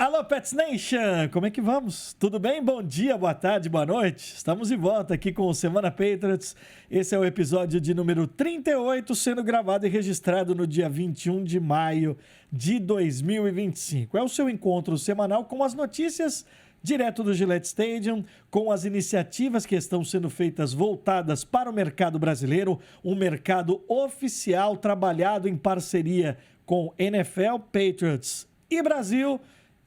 Alô, Pets Nation! Como é que vamos? Tudo bem? Bom dia, boa tarde, boa noite. Estamos de volta aqui com o Semana Patriots. Esse é o episódio de número 38, sendo gravado e registrado no dia 21 de maio de 2025. É o seu encontro semanal com as notícias direto do Gillette Stadium, com as iniciativas que estão sendo feitas voltadas para o mercado brasileiro, um mercado oficial trabalhado em parceria com NFL, Patriots e Brasil,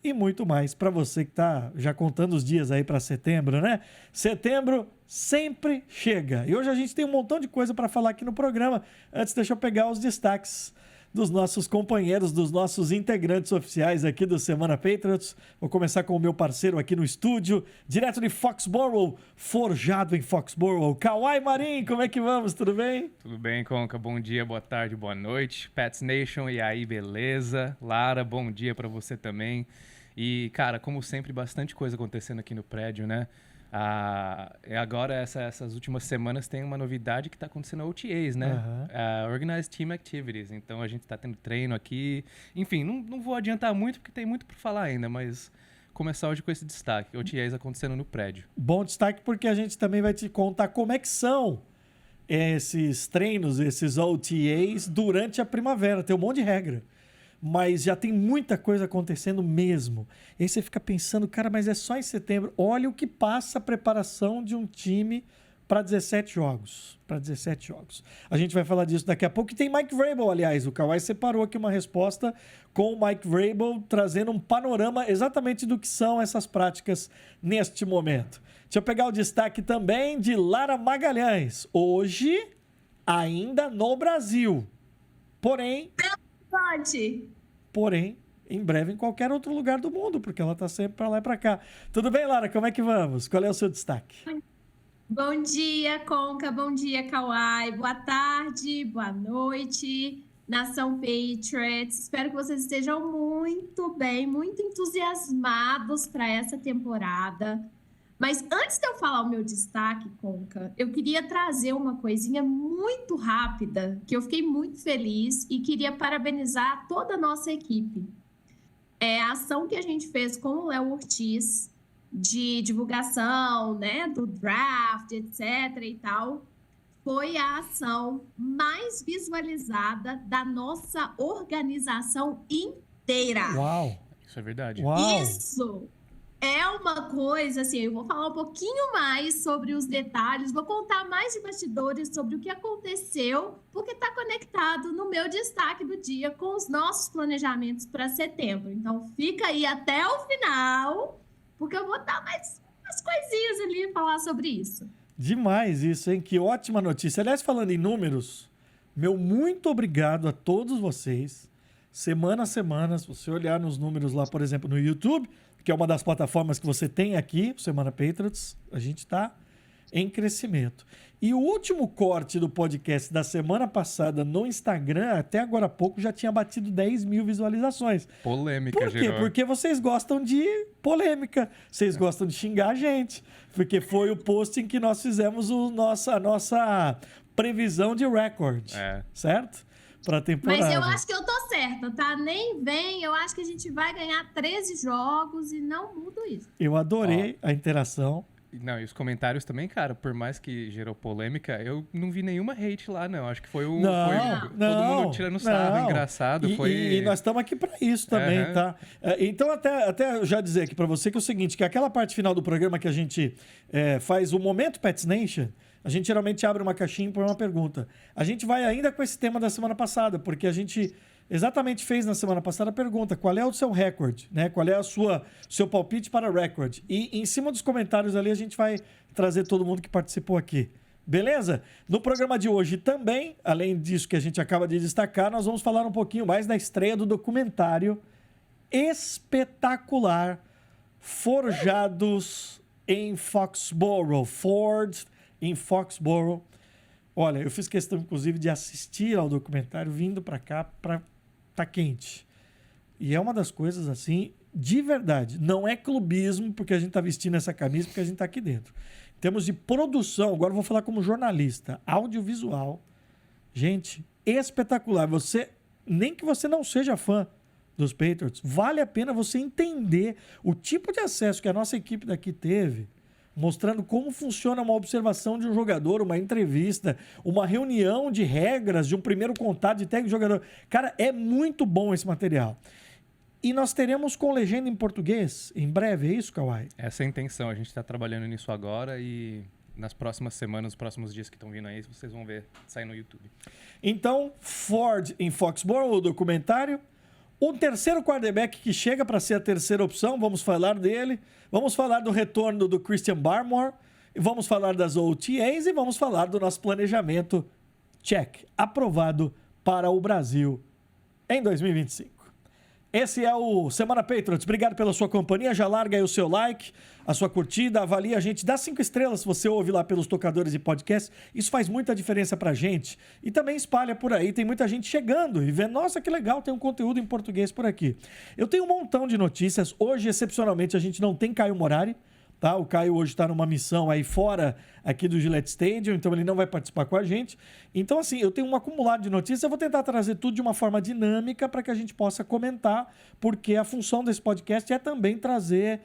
e muito mais para você que está já contando os dias aí para setembro, né? Setembro sempre chega. E hoje a gente tem um montão de coisa para falar aqui no programa. Antes, deixa eu pegar os destaques dos nossos companheiros, dos nossos integrantes oficiais aqui do Semana Patriots. Vou começar com o meu parceiro aqui no estúdio, direto de Foxborough, forjado em Foxborough. Kawhi Marim, como é que vamos? Tudo bem? Tudo bem, Conca. Bom dia, boa tarde, boa noite. Pets Nation, e aí, beleza? Lara, bom dia para você também. E, cara, como sempre, bastante coisa acontecendo aqui no prédio, né? Agora, essas últimas semanas, tem uma novidade que está acontecendo na OTAs, né? Organized Team Activities. Então, a gente está tendo treino aqui. Enfim, não vou adiantar muito, porque tem muito para falar ainda, mas começar hoje com esse destaque. OTAs acontecendo no prédio. Bom destaque, porque a gente também vai te contar como é que são esses treinos, esses OTAs, durante a primavera. Tem um monte de regra. Mas já tem muita coisa acontecendo mesmo. E aí você fica pensando, cara, mas é só em setembro. Olha o que passa a preparação de um time para 17 jogos. Para 17 jogos. A gente vai falar disso daqui a pouco. E tem Mike Vrabel, aliás. O Kawhi separou aqui uma resposta com o Mike Vrabel, trazendo um panorama exatamente do que são essas práticas neste momento. Deixa eu pegar o destaque também de Lara Magalhães. Hoje, ainda no Brasil. Porém, em breve em qualquer outro lugar do mundo, porque ela está sempre para lá e para cá. Tudo bem, Lara? Como é que vamos? Qual é o seu destaque? Bom dia, Conca. Bom dia, Kawhi. Boa tarde, boa noite, Nação Patriots. Espero que vocês estejam muito bem, muito entusiasmados para essa temporada. Mas antes de eu falar o meu destaque, Conca, eu queria trazer uma coisinha muito rápida, que eu fiquei muito feliz e queria parabenizar toda a nossa equipe. É a ação que a gente fez com o Léo Ortiz, de divulgação, né, do draft, etc. e tal, foi a ação mais visualizada da nossa organização inteira. Uau! Isso é verdade. Uau! Isso! É uma coisa, assim, eu vou falar um pouquinho mais sobre os detalhes, vou contar mais de bastidores sobre o que aconteceu, porque está conectado no meu destaque do dia com os nossos planejamentos para setembro. Então, fica aí até o final, porque eu vou dar mais umas coisinhas ali falar sobre isso. Demais isso, hein? Que ótima notícia. Aliás, falando em números, meu muito obrigado a todos vocês. Semana a semana, se você olhar nos números lá, por exemplo, no YouTube, que é uma das plataformas que você tem aqui, o Semana Patriots, a gente está em crescimento. E o último corte do podcast da semana passada no Instagram, até agora há pouco, já tinha batido 10 mil visualizações. Polêmica, Por quê? Geraldo. Porque vocês gostam de polêmica, vocês gostam de xingar a gente, porque foi o post em que nós fizemos a nossa previsão de recorde, certo? Para a temporada. Mas eu acho que eu tô certa, tá? Nem vem, eu acho que a gente vai ganhar 13 jogos e não mudo isso. Eu adorei a interação. Não, e os comentários também, cara, por mais que gerou polêmica, eu não vi nenhuma hate lá, não. Acho que foi todo mundo tirando sarro, engraçado. E nós estamos aqui para isso também, tá? Então, até já dizer aqui para você que é o seguinte, que aquela parte final do programa que a gente faz o Momento Pets Nation, a gente geralmente abre uma caixinha por uma pergunta. A gente vai ainda com esse tema da semana passada, porque a gente exatamente fez na semana passada a pergunta: qual é o seu recorde, né? Qual é o seu palpite para recorde? E em cima dos comentários ali a gente vai trazer todo mundo que participou aqui. Beleza? No programa de hoje também, além disso que a gente acaba de destacar, nós vamos falar um pouquinho mais da estreia do documentário espetacular Forjados em Foxborough. Forged em Foxborough. Olha, eu fiz questão, inclusive, de assistir ao documentário vindo para cá, para tá quente. E é uma das coisas, assim, de verdade. Não é clubismo, porque a gente tá vestindo essa camisa, porque a gente tá aqui dentro. Em termos de produção, agora eu vou falar como jornalista, audiovisual. Gente, espetacular. Nem que você não seja fã dos Patriots, vale a pena você entender o tipo de acesso que a nossa equipe daqui teve, mostrando como funciona uma observação de um jogador, uma entrevista, uma reunião de regras, de um primeiro contato de técnico de jogador. Cara, é muito bom esse material. E nós teremos com legenda em português em breve, é isso, Kawhi? Essa é a intenção. A gente está trabalhando nisso agora e nas próximas semanas, nos próximos dias que estão vindo aí, vocês vão ver sair no YouTube. Então, Ford em Foxborough, o documentário. O terceiro quarterback que chega para ser a terceira opção, vamos falar dele. Vamos falar do retorno do Christian Barmore. Vamos falar das OTAs e vamos falar do nosso planejamento check, aprovado para o Brasil em 2025. Esse é o Semana Patriots. Obrigado pela sua companhia. Já larga aí o seu like, a sua curtida, avalia a gente. Dá 5 estrelas se você ouve lá pelos tocadores de podcast. Isso faz muita diferença pra gente. E também espalha por aí. Tem muita gente chegando e vendo. Nossa, que legal, tem um conteúdo em português por aqui. Eu tenho um montão de notícias. Hoje, excepcionalmente, a gente não tem Caio Morari. Tá? O Caio hoje está numa missão aí fora aqui do Gillette Stadium, então ele não vai participar com a gente. Então, assim, eu tenho um acumulado de notícias, eu vou tentar trazer tudo de uma forma dinâmica para que a gente possa comentar, porque a função desse podcast é também trazer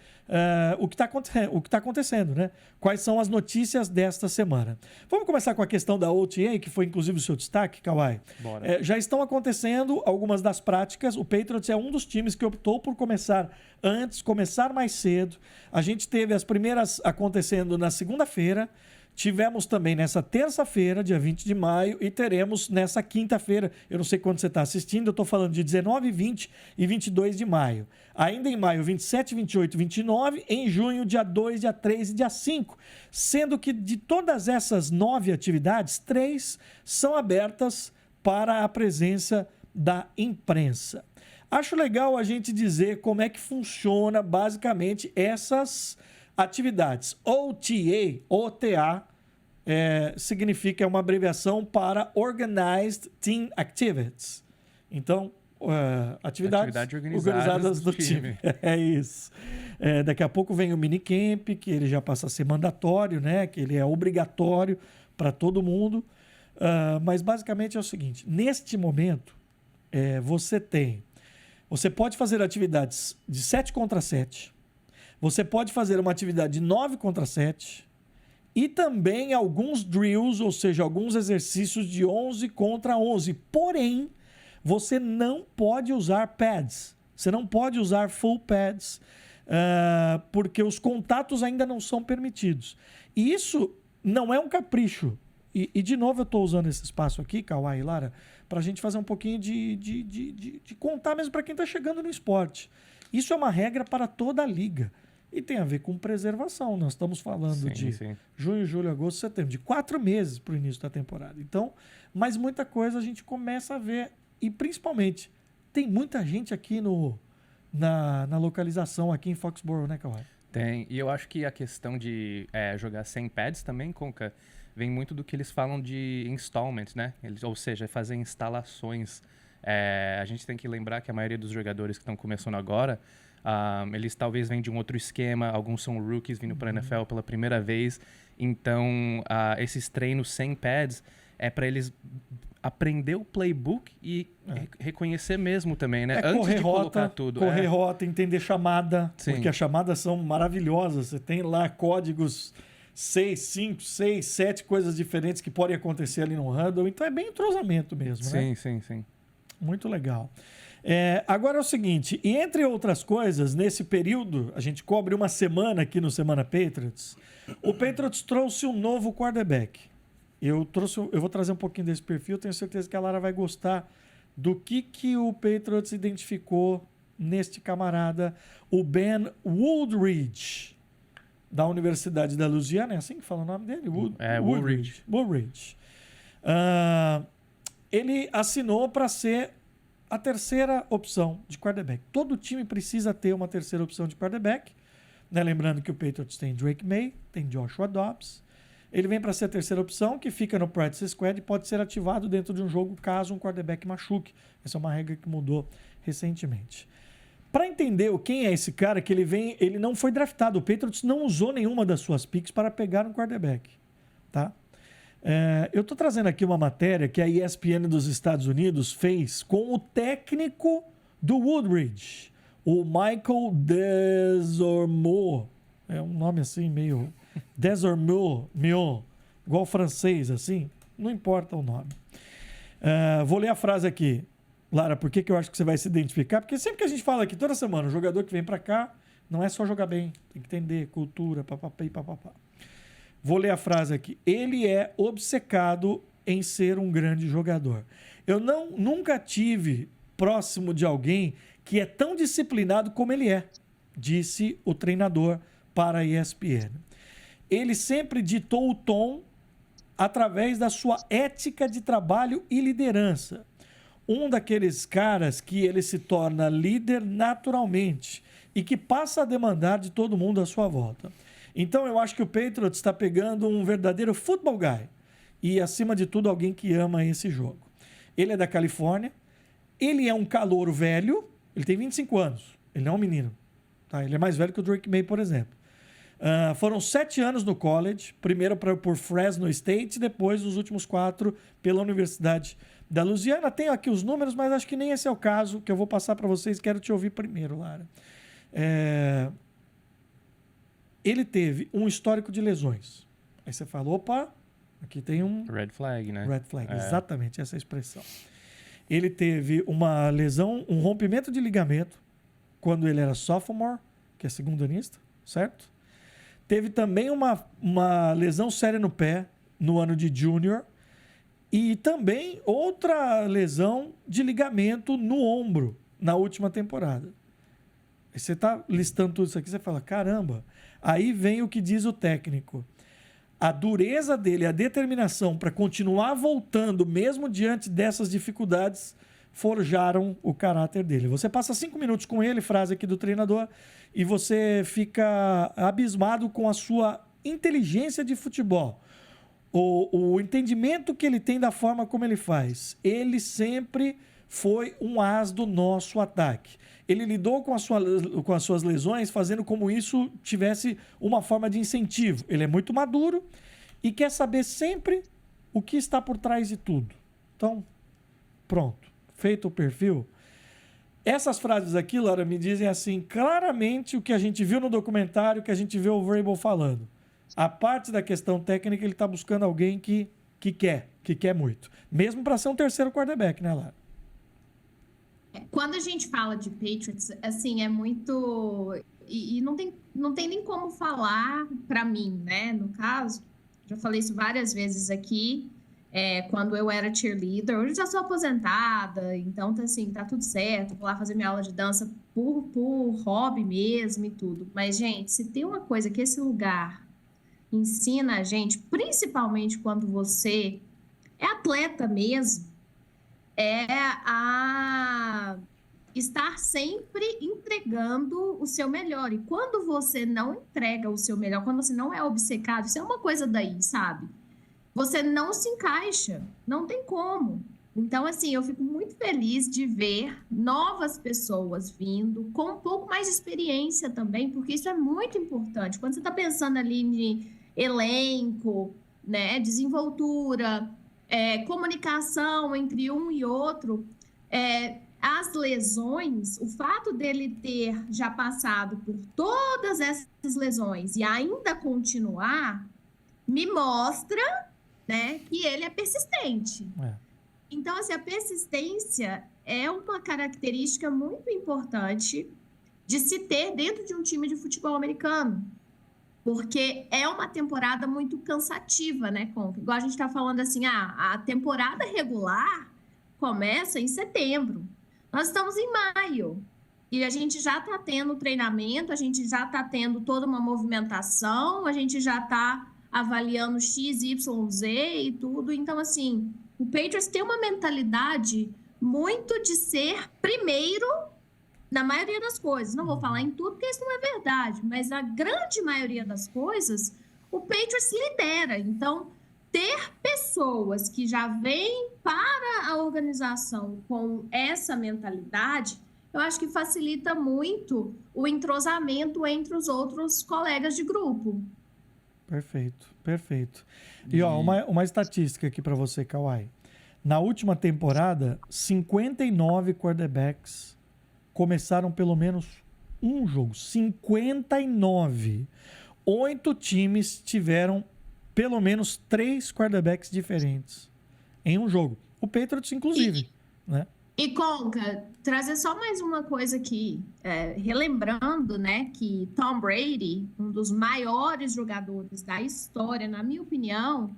o que está acontecendo, né? Quais são as notícias desta semana. Vamos começar com a questão da OTA, que foi inclusive o seu destaque, Kawhi. Bora. Já estão acontecendo algumas das práticas. O Patriots é um dos times que optou por começar antes, começar mais cedo. A gente teve as primeiras acontecendo na segunda-feira. Tivemos também nessa terça-feira, dia 20 de maio, e teremos nessa quinta-feira, eu não sei quando você está assistindo, eu estou falando de 19, 20 e 22 de maio. Ainda em maio, 27, 28 e 29, em junho, dia 2, dia 3 e dia 5. Sendo que de todas essas 9 atividades, 3 são abertas para a presença da imprensa. Acho legal a gente dizer como é que funciona basicamente essas atividades. OTA, significa uma abreviação para Organized Team Activities. Então, atividades organizadas do time. É isso. Daqui a pouco vem o minicamp, que ele já passa a ser mandatório, né? Que ele é obrigatório para todo mundo. Mas basicamente é o seguinte: neste momento, você pode fazer atividades de 7 contra 7. Você pode fazer uma atividade de 9 contra 7 e também alguns drills, ou seja, alguns exercícios de 11 contra 11. Porém, você não pode usar pads. Você não pode usar full pads, porque os contatos ainda não são permitidos. E isso não é um capricho. E de novo, eu estou usando esse espaço aqui, Kawhi e Lara, para a gente fazer um pouquinho de contar mesmo para quem está chegando no esporte. Isso é uma regra para toda a liga. E tem a ver com preservação. Nós estamos falando de junho, julho, agosto, setembro, de 4 meses para o início da temporada. Então, mas muita coisa a gente começa a ver. E principalmente, tem muita gente aqui na localização, aqui em Foxborough, né, Kawhi? Tem. E eu acho que a questão de jogar sem pads também, Conca, vem muito do que eles falam de installment, né? Ou seja, fazer instalações. A gente tem que lembrar que a maioria dos jogadores que estão começando agora, eles talvez vêm de um outro esquema, alguns são rookies vindo para a NFL pela primeira vez. Então, esses treinos sem pads é para eles aprender o playbook e reconhecer mesmo também, né? Antes correr de colocar tudo. Correr rota, entender chamada, Sim. Porque as chamadas são maravilhosas. Você tem lá códigos 6, 5, 6, 7 coisas diferentes que podem acontecer ali no handle. Então é bem entrosamento mesmo, né? Sim. Muito legal. Agora é o seguinte, e entre outras coisas, nesse período, a gente cobre uma semana aqui no Semana Patriots, o Patriots trouxe um novo quarterback. Eu vou trazer um pouquinho desse perfil, tenho certeza que a Lara vai gostar do que o Patriots identificou neste camarada, o Ben Woodridge, da Universidade da Louisiana, é assim que fala o nome dele? Woodridge. Ele assinou para ser a terceira opção de quarterback. Todo time precisa ter uma terceira opção de quarterback, né? Lembrando que o Patriots tem Drake May, tem Joshua Dobbs. Ele vem para ser a terceira opção, que fica no practice squad e pode ser ativado dentro de um jogo caso um quarterback machuque. Essa é uma regra que mudou recentemente. Para entender quem é esse cara, que ele não foi draftado. O Patriots não usou nenhuma das suas picks para pegar um quarterback. Tá? Eu estou trazendo aqui uma matéria que a ESPN dos Estados Unidos fez com o técnico Do Woodridge, o Michael Desormeaux, é um nome assim meio... Desormeaux, igual francês, assim, não importa o nome. Vou ler a frase aqui. Lara, por que eu acho que você vai se identificar? Porque sempre que a gente fala aqui, toda semana, o jogador que vem pra cá, não é só jogar bem, tem que entender cultura, papapá e papapá. Vou ler a frase aqui. Ele é obcecado em ser um grande jogador. Eu nunca tive próximo de alguém que é tão disciplinado como ele é, disse o treinador para a ESPN. Ele sempre ditou o tom através da sua ética de trabalho e liderança. Um daqueles caras que ele se torna líder naturalmente e que passa a demandar de todo mundo à sua volta. Então eu acho que o Patriots está pegando um verdadeiro football guy e, acima de tudo, alguém que ama esse jogo. Ele é da Califórnia, ele é um calouro velho, ele tem 25 anos, ele não é um menino. Tá? Ele é mais velho que o Drake May, por exemplo. Foram 7 anos no college, primeiro por Fresno State, depois os últimos 4 pela Universidade da Louisiana. Tenho aqui os números, mas acho que nem esse é o caso, que eu vou passar para vocês. Quero te ouvir primeiro, Lara. Ele teve um histórico de lesões. Aí você fala, opa, aqui tem um... Red flag, né? Red flag, exatamente essa expressão. Ele teve uma lesão, um rompimento de ligamento, quando ele era sophomore, que é segundo-anista, certo? Teve também uma lesão séria no pé, no ano de junior, e também outra lesão de ligamento no ombro, na última temporada. Aí você está listando tudo isso aqui, você fala, caramba. Aí vem o que diz o técnico. A dureza dele, a determinação para continuar voltando, mesmo diante dessas dificuldades, forjaram o caráter dele. Você passa 5 minutos com ele, frase aqui do treinador, e você fica abismado com a sua inteligência de futebol. O entendimento que ele tem da forma como ele faz. Ele sempre foi um as do nosso ataque. Ele lidou com as suas lesões, fazendo como isso tivesse uma forma de incentivo. Ele é muito maduro e quer saber sempre o que está por trás de tudo. Então, pronto. Feito o perfil. Essas frases aqui, Laura, me dizem assim, claramente o que a gente viu no documentário, que a gente vê o Vrabel falando. A parte da questão técnica, ele está buscando alguém que quer muito. Mesmo para ser um terceiro quarterback, né, Lara? Quando a gente fala de Patriots, assim, é muito... E não tem nem como falar para mim, né? No caso, já falei isso várias vezes aqui, quando eu era cheerleader. Hoje eu já sou aposentada, então, assim, tá tudo certo. Vou lá fazer minha aula de dança por hobby mesmo e tudo. Mas, gente, se tem uma coisa que esse lugar ensina a gente, principalmente quando você é atleta mesmo, é a estar sempre entregando o seu melhor. E quando você não entrega o seu melhor, quando você não é obcecado, isso é uma coisa daí, sabe? Você não se encaixa, não tem como. Então, assim, eu fico muito feliz de ver novas pessoas vindo com um pouco mais de experiência também, porque isso é muito importante. Quando você está pensando ali em elenco, né, desenvoltura, comunicação entre um e outro, as lesões, o fato dele ter já passado por todas essas lesões e ainda continuar, me mostra, né, que ele é persistente. Então, assim, a persistência é uma característica muito importante de se ter dentro de um time de futebol americano. Porque é uma temporada muito cansativa, né, Conca? Igual a gente está falando assim, a temporada regular começa em setembro. Nós estamos em maio. E a gente já está tendo treinamento, a gente já está tendo toda uma movimentação, a gente já está avaliando X, Y, Z e tudo. Então, assim, o Patriots tem uma mentalidade muito de ser primeiro na maioria das coisas. Não vou falar em tudo, porque isso não é verdade, mas a grande maioria das coisas, o Patriots lidera. Então, ter pessoas que já vêm para a organização com essa mentalidade, eu acho que facilita muito o entrosamento entre os outros colegas de grupo. Perfeito, perfeito. E ó, uma estatística aqui para você, Kawhi. Na última temporada, 59 quarterbacks começaram pelo menos um jogo. 59. 8 times tiveram pelo menos 3 quarterbacks diferentes em um jogo. O Patriots, inclusive, né? E, Conca, trazer só mais uma coisa aqui, relembrando, né, que Tom Brady, um dos maiores jogadores da história, na minha opinião,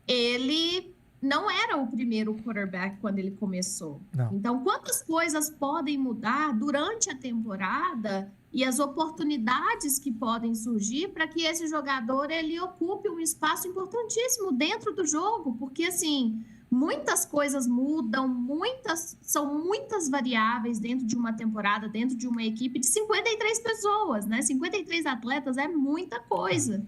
ele não era o primeiro quarterback quando ele começou. Não. Então, quantas coisas podem mudar durante a temporada e as oportunidades que podem surgir para que esse jogador ele ocupe um espaço importantíssimo dentro do jogo, porque, assim, muitas coisas mudam, são muitas variáveis dentro de uma temporada, dentro de uma equipe de 53 pessoas, né? 53 atletas é muita coisa.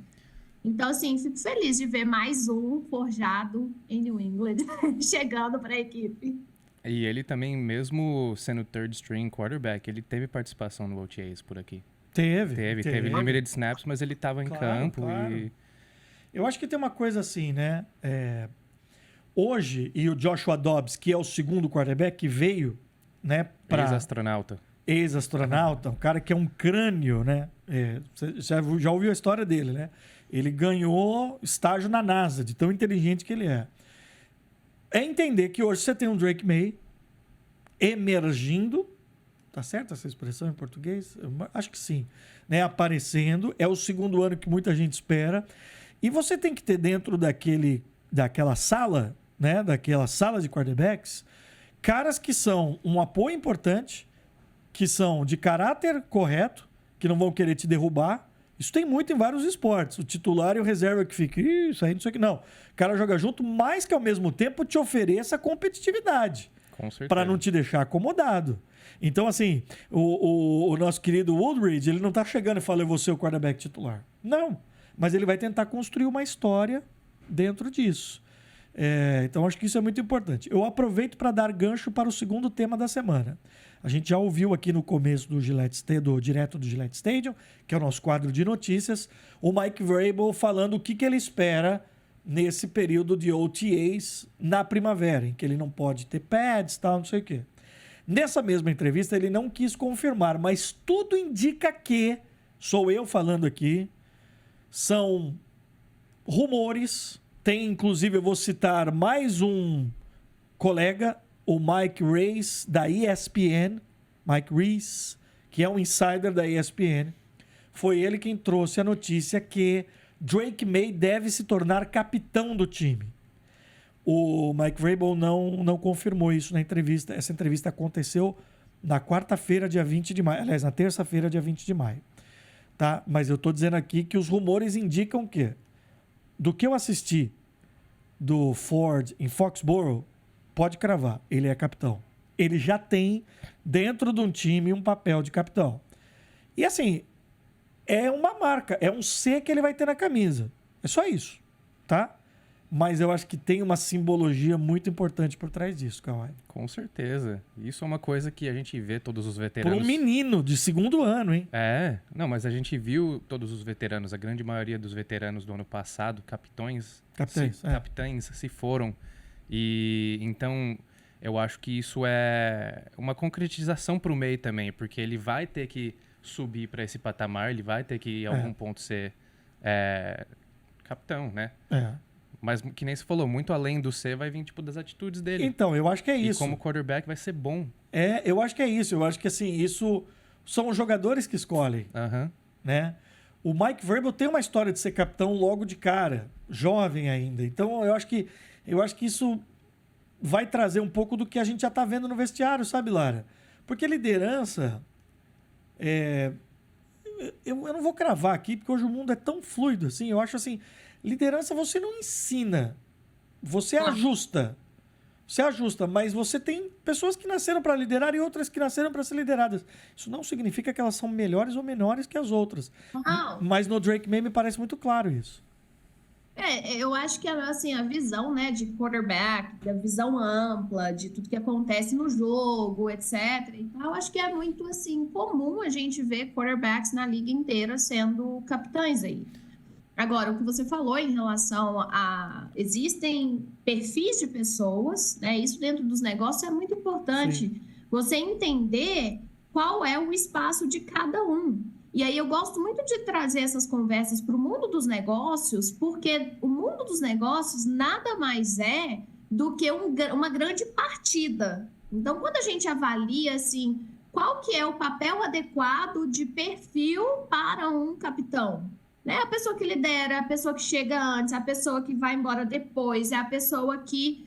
Então, assim, fico feliz de ver mais um forjado em New England chegando para a equipe. E ele também, mesmo sendo third string quarterback, ele teve participação no OTAs por aqui. Teve limited snaps, mas ele estava em campo. Claro. E Eu acho que tem uma coisa assim, né? Hoje, e o Joshua Dobbs, que é o segundo quarterback, que veio, né? Ex-astronauta, um cara que é um crânio, né? Você já ouviu a história dele, né? Ele ganhou estágio na NASA, de tão inteligente que ele é. É entender que hoje você tem um Drake May emergindo, tá certo essa expressão em português? Eu acho que sim. Né? Aparecendo, é o segundo ano que muita gente espera. E você tem que ter dentro daquela sala, né? Daquela sala de quarterbacks, caras que são um apoio importante, que são de caráter correto, que não vão querer te derrubar. Isso tem muito em vários esportes. O titular e o reserva que fica, isso aí, isso aqui. Não. O cara joga junto, mas que ao mesmo tempo te ofereça competitividade. Com certeza. Para não te deixar acomodado. Então, assim, o nosso querido Woodridge, ele não tá chegando e falando, eu vou ser o quarterback titular. Não. Mas ele vai tentar construir uma história dentro disso. Então, acho que isso é muito importante. Eu aproveito para dar gancho para o segundo tema da semana. A gente já ouviu aqui no começo direto do Gillette Stadium, que é o nosso quadro de notícias, o Mike Vrabel falando o que ele espera nesse período de OTAs na primavera, em que ele não pode ter pads e tal, não sei o quê. Nessa mesma entrevista, ele não quis confirmar, mas tudo indica que, sou eu falando aqui, são rumores. Tem, inclusive, eu vou citar mais um colega, o Mike Reis, da ESPN, Mike Reis, que é um insider da ESPN. Foi ele quem trouxe a notícia que Drake May deve se tornar capitão do time. O Mike Vrabel não confirmou isso na entrevista. Essa entrevista aconteceu na quarta-feira, dia 20 de maio. Aliás, na terça-feira, dia 20 de maio. Tá? Mas eu estou dizendo aqui que os rumores indicam que, do que eu assisti do Ford em Foxborough, pode cravar, ele é capitão. Ele já tem dentro de um time um papel de capitão. E assim, é uma marca, é um C que ele vai ter na camisa. É só isso, tá? Mas eu acho que tem uma simbologia muito importante por trás disso, Kawhi. Com certeza. Isso é uma coisa que a gente vê todos os veteranos... Por um menino de segundo ano, hein? Não, mas a gente viu todos os veteranos, a grande maioria dos veteranos do ano passado, capitães se foram. E então eu acho que isso é uma concretização para o May também, porque ele vai ter que subir para esse patamar, ele vai ter que em algum ponto ser capitão, né? Mas que nem você falou, muito além do ser vai vir tipo das atitudes dele. Então, eu acho que é isso. E como quarterback vai ser bom. Eu acho que é isso. Eu acho que assim, isso são os jogadores que escolhem, né? O Mike Vrabel tem uma história de ser capitão logo de cara, jovem ainda. Então, eu acho que isso vai trazer um pouco do que a gente já está vendo no vestiário, sabe, Lara? Porque liderança... Eu não vou cravar aqui, porque hoje o mundo é tão fluido assim. Eu acho assim, liderança você não ensina, você ajusta. Você ajusta, mas você tem pessoas que nasceram para liderar e outras que nasceram para ser lideradas. Isso não significa que elas são melhores ou menores que as outras. Mas no Drake May me parece muito claro isso. Eu acho que assim, a visão, né, de quarterback, a visão ampla de tudo que acontece no jogo, etc. Então, eu acho que é muito assim, comum a gente ver quarterbacks na liga inteira sendo capitães aí. Agora, o que você falou em relação a... Existem perfis de pessoas, né? Isso dentro dos negócios é muito importante. Sim. Você entender qual é o espaço de cada um. E aí eu gosto muito de trazer essas conversas para o mundo dos negócios, porque o mundo dos negócios nada mais é do que uma grande partida. Então, quando a gente avalia, assim, qual que é o papel adequado de perfil para um capitão? Né? A pessoa que lidera, a pessoa que chega antes, a pessoa que vai embora depois, é a pessoa que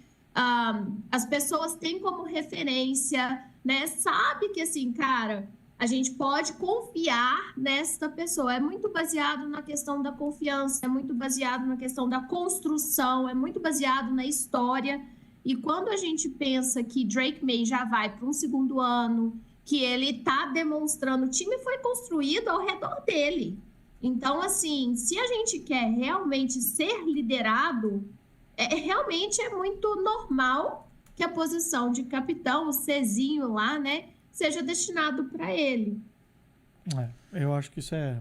as pessoas têm como referência, né? Sabe que, assim, cara, a gente pode confiar nesta pessoa. É muito baseado na questão da confiança, é muito baseado na questão da construção, é muito baseado na história. E quando a gente pensa que Drake Maye já vai para um segundo ano, que ele está demonstrando, o time foi construído ao redor dele. Então, assim, se a gente quer realmente ser liderado, realmente é muito normal que a posição de capitão, o Czinho lá, né, seja destinado para ele. Eu acho que isso é...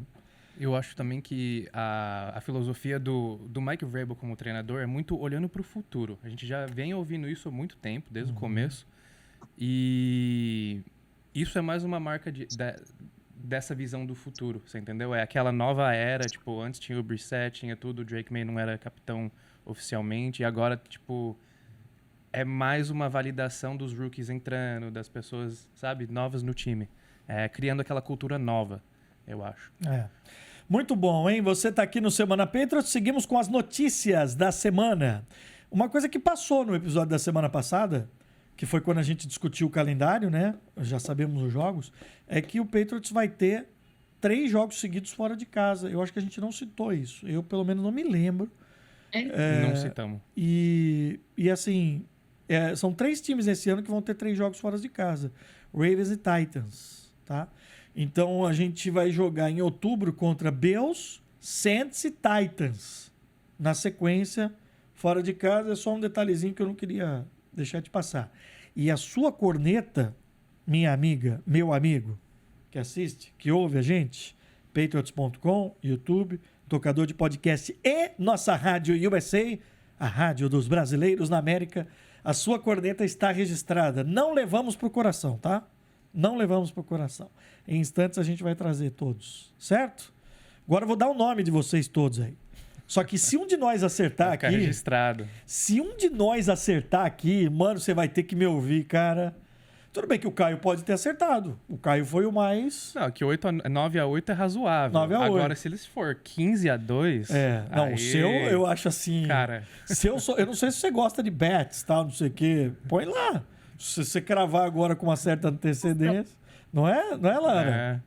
Eu acho também que a filosofia do Mike Vrabel como treinador é muito olhando para o futuro. A gente já vem ouvindo isso há muito tempo, desde o começo. E isso é mais uma marca dessa visão do futuro, você entendeu? É aquela nova era, tipo, antes tinha o Brissett, tinha tudo, o Drake Maye não era capitão oficialmente, e agora, tipo, é mais uma validação dos rookies entrando, das pessoas, sabe, novas no time. Criando aquela cultura nova, eu acho. Muito bom, hein? Você está aqui no Semana Patriots. Seguimos com as notícias da semana. Uma coisa que passou no episódio da semana passada, que foi quando a gente discutiu o calendário, né? Já sabemos os jogos, é que o Patriots vai ter 3 jogos seguidos fora de casa. Eu acho que a gente não citou isso. Eu, pelo menos, não me lembro. Não citamos. E assim, são 3 times esse ano que vão ter 3 jogos fora de casa. Ravens e Titans, tá? Então, a gente vai jogar em outubro contra Bills, Saints e Titans. Na sequência, fora de casa. É só um detalhezinho que eu não queria deixar de passar. E a sua corneta, minha amiga, meu amigo, que assiste, que ouve a gente, patriots.com, YouTube, tocador de podcast e nossa rádio USA, a rádio dos brasileiros na América, a sua corneta está registrada. Não levamos para o coração, tá? Não levamos para o coração. Em instantes a gente vai trazer todos, certo? Agora eu vou dar o nome de vocês todos aí. Só que se um de nós acertar aqui... registrado. Se um de nós acertar aqui, mano, você vai ter que me ouvir, cara. Tudo bem que o Caio pode ter acertado. O Caio foi o mais... Não, que 9-8 é razoável. 9-8. Agora, se eles for 15-2... Não, aí... o seu eu acho assim... Cara... Eu não sei se você gosta de bets, tal, não sei o quê. Põe lá. Se você cravar agora com uma certa antecedência... Não é, Lara?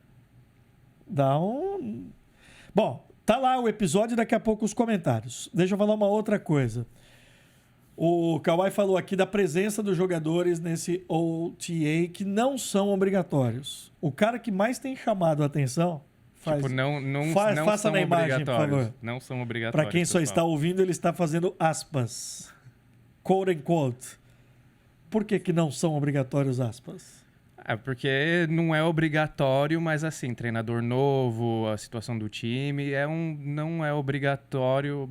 Dá um... Bom, tá lá o episódio, daqui a pouco os comentários. Deixa eu falar uma outra coisa. O Kawhi falou aqui da presença dos jogadores nesse OTA que não são obrigatórios. O cara que mais tem chamado a atenção... Faça são na imagem, por favor. Não são obrigatórios. Para quem só está ouvindo, ele está fazendo aspas. Quote and quote. Por que não são obrigatórios aspas? Porque não é obrigatório, mas assim, treinador novo, a situação do time, não é obrigatório,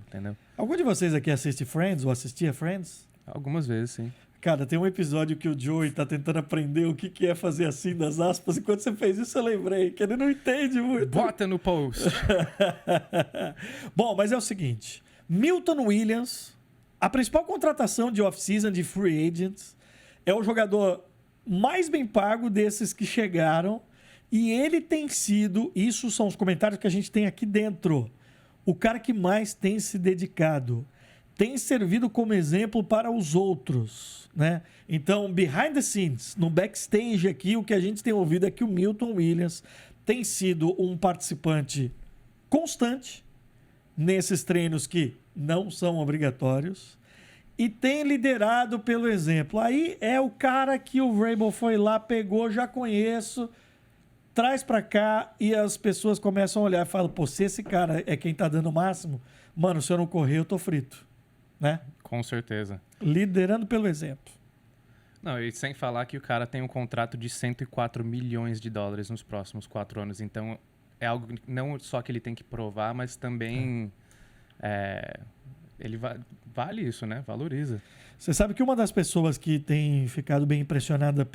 entendeu? Algum de vocês aqui assiste Friends ou assistia Friends? Algumas vezes, sim. Cara, tem um episódio que o Joey tá tentando aprender o que é fazer assim das aspas, e quando você fez isso eu lembrei, que ele não entende muito. Bota no post. Bom, mas é o seguinte, Milton Williams, a principal contratação de off-season de free agents, é o jogador mais bem pago desses que chegaram, e ele tem sido, isso são os comentários que a gente tem aqui dentro, o cara que mais tem se dedicado, tem servido como exemplo para os outros, né? Então, behind the scenes, no backstage aqui, o que a gente tem ouvido é que o Milton Williams tem sido um participante constante nesses treinos que não são obrigatórios, e tem liderado pelo exemplo. Aí é o cara que o Vrabel foi lá, pegou, já conheço, traz pra cá e as pessoas começam a olhar e falam, pô, se esse cara é quem tá dando o máximo, mano, se eu não correr, eu tô frito, né? Com certeza. Liderando pelo exemplo. Não, e sem falar que o cara tem um contrato de 104 milhões de dólares nos próximos 4 anos, então é algo não só que ele tem que provar, mas também ele vale isso, né? Valoriza. Você sabe que uma das pessoas que tem ficado bem impressionada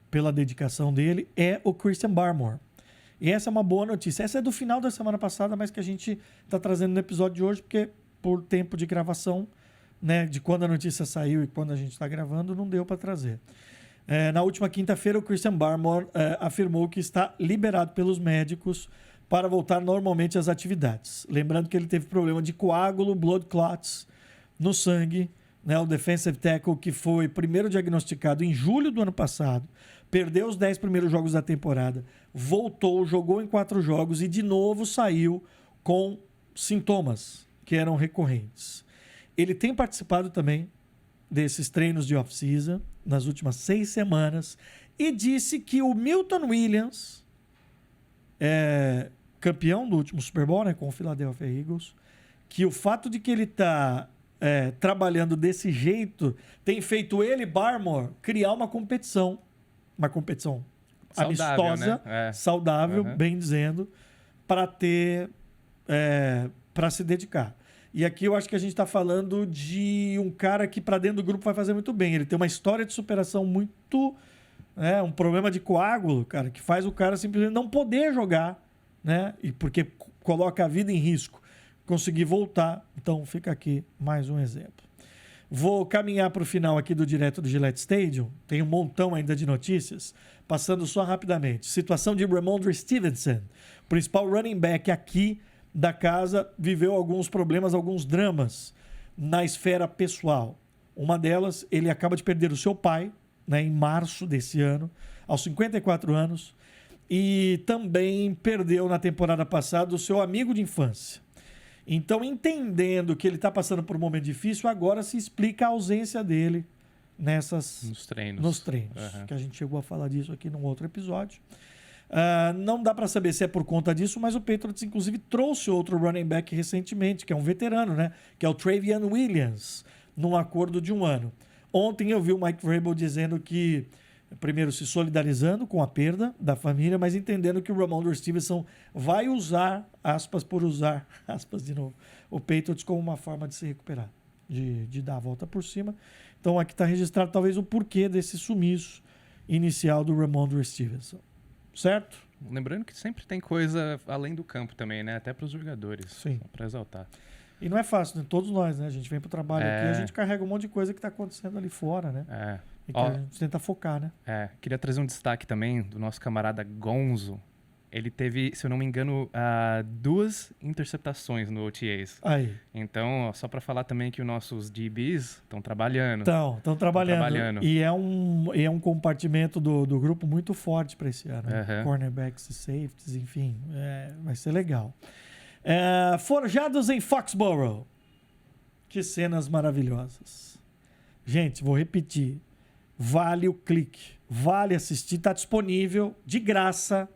pela dedicação dele, é o Christian Barmore. E essa é uma boa notícia. Essa é do final da semana passada, mas que a gente está trazendo no episódio de hoje, porque por tempo de gravação, né, de quando a notícia saiu e quando a gente está gravando, não deu para trazer. Na última quinta-feira, o Christian Barmore afirmou que está liberado pelos médicos para voltar normalmente às atividades. Lembrando que ele teve problema de coágulo, blood clots no sangue, né? O defensive tackle que foi primeiro diagnosticado em julho do ano passado, perdeu os 10 primeiros jogos da temporada, voltou, jogou em 4 jogos e de novo saiu com sintomas que eram recorrentes. Ele tem participado também desses treinos de off-season nas últimas 6 semanas e disse que o Milton Williams, campeão do último Super Bowl, né, com o Philadelphia Eagles, que o fato de que ele está trabalhando desse jeito tem feito ele, Barmore, criar uma competição Saudável, amistosa, né? saudável, bem dizendo, para se dedicar. E aqui eu acho que a gente está falando de um cara que para dentro do grupo vai fazer muito bem. Ele tem uma história de superação muito... um problema de coágulo, cara, que faz o cara simplesmente não poder jogar, né? E porque coloca a vida em risco. Conseguir voltar. Então fica aqui mais um exemplo. Vou caminhar para o final aqui do direto do Gillette Stadium. Tem um montão ainda de notícias. Passando só rapidamente. Situação de Ramondre Stevenson, principal running back aqui da casa, viveu alguns problemas, alguns dramas na esfera pessoal. Uma delas, ele acaba de perder o seu pai, né, em março desse ano, aos 54 anos, e também perdeu na temporada passada o seu amigo de infância. Então, entendendo que ele está passando por um momento difícil, agora se explica a ausência dele nos treinos. Que a gente chegou a falar disso aqui num outro episódio. Não dá para saber se é por conta disso, mas o Patriots, inclusive, trouxe outro running back recentemente, que é um veterano, né? Que é o Travian Williams, num acordo de 1 ano. Ontem eu vi o Mike Vrabel dizendo que, primeiro, se solidarizando com a perda da família, mas entendendo que o Ramondre Stevenson vai usar, aspas por usar, aspas de novo, o Patriots como uma forma de se recuperar, de dar a volta por cima. Então aqui está registrado talvez o porquê desse sumiço inicial do Ramondre Stevenson. Certo? Lembrando que sempre tem coisa além do campo também, né? Até para os jogadores. Sim. Para exaltar. E não é fácil, né? Todos nós, né? A gente vem pro trabalho aqui e a gente carrega um monte de coisa que está acontecendo ali fora, né? E que a gente tenta focar, né? Queria trazer um destaque também do nosso camarada Gonzo. Ele teve, se eu não me engano, 2 interceptações no OTAs. Aí. Então, só para falar também que os nossos DBs estão trabalhando. Estão trabalhando. E é um compartimento do grupo muito forte para esse ano. Né? Cornerbacks e safeties, enfim. Vai ser legal. Forjados em Foxborough. Que cenas maravilhosas. Gente, vou repetir. Vale o clique. Vale assistir. Está disponível de graça.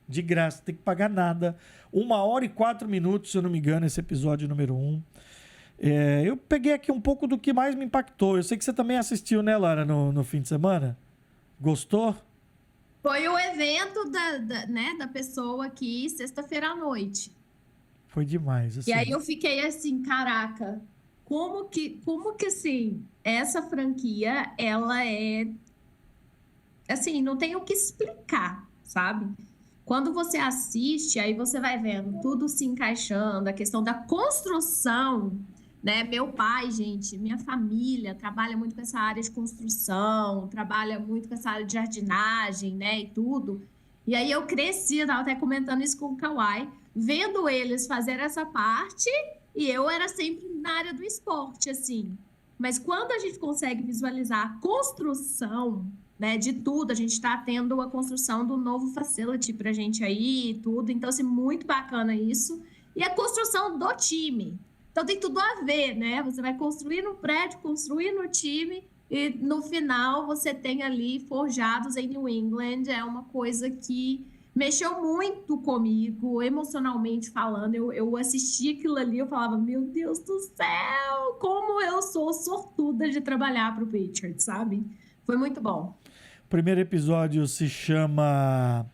De graça, tem que pagar nada. 1 hora e 4 minutos, se eu não me engano, esse episódio número 1. Eu peguei aqui um pouco do que mais me impactou. Eu sei que você também assistiu, né, Lara, no fim de semana? Gostou? Foi o evento da pessoa aqui, sexta-feira à noite. Foi demais. Assim. E aí eu fiquei assim, caraca, como que assim, essa franquia, ela é... Assim, não tem o que explicar, sabe? Quando você assiste, aí você vai vendo tudo se encaixando, a questão da construção, né? Meu pai, gente, minha família trabalha muito com essa área de construção, trabalha muito com essa área de jardinagem, né? E tudo. E aí eu cresci, eu tava até comentando isso com o Kawhi, vendo eles fazer essa parte, e eu era sempre na área do esporte, assim. Mas quando a gente consegue visualizar a construção, né, de tudo, a gente está tendo a construção do novo facility para a gente aí e tudo, então, assim, muito bacana isso. E a construção do time. Então, tem tudo a ver, né? Você vai construir no prédio, construir no time, e no final você tem ali forjados em New England. É uma coisa que mexeu muito comigo, emocionalmente falando. Eu assisti aquilo ali, eu falava, meu Deus do céu, como eu sou sortuda de trabalhar para o Patriots, sabe? Foi muito bom. O primeiro episódio se chama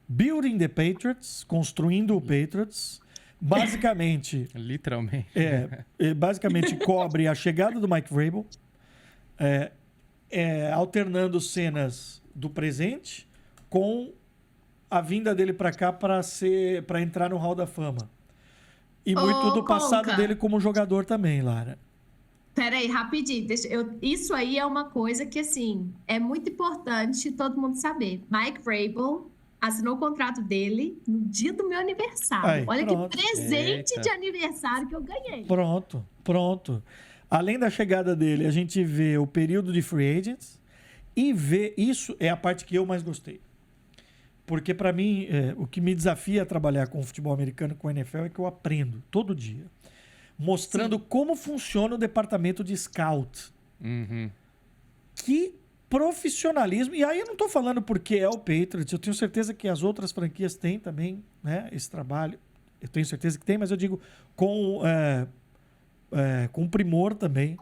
Building the Patriots, Construindo o Patriots. Basicamente... Literalmente. Basicamente cobre a chegada do Mike Vrabel, alternando cenas do presente com a vinda dele para cá para entrar no Hall da Fama. E muito do passado Conca, dele como jogador também, Lara. peraí, rapidinho. Isso aí é uma coisa que, assim, é muito importante todo mundo saber. Mike Vrabel assinou o contrato dele no dia do meu aniversário. Aí, Olha pronto. que presente Eita. de aniversário que eu ganhei. Pronto. Além da chegada dele, a gente vê o período de free agents e vê... Isso é a parte que eu mais gostei. Porque, para mim, o que me desafia a trabalhar com o futebol americano, com o NFL, é que eu aprendo todo dia. Mostrando como funciona o departamento de scout. Uhum. Que profissionalismo. E aí eu não estou falando porque é o Patriots. Eu tenho certeza que as outras franquias têm também, né, esse trabalho. Eu tenho certeza que tem, mas eu digo com primor também.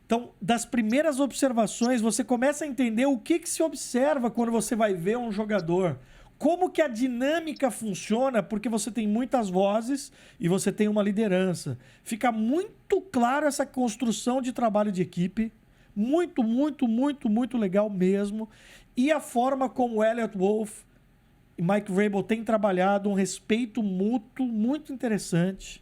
Então, das primeiras observações, você começa a entender o que se observa quando você vai ver um jogador. Como que a dinâmica funciona, porque você tem muitas vozes e você tem uma liderança. Fica muito claro essa construção de trabalho de equipe. Muito, muito, muito, muito legal mesmo. E a forma como o Elliott Wolf e Mike Vrabel têm trabalhado, um respeito mútuo, muito interessante.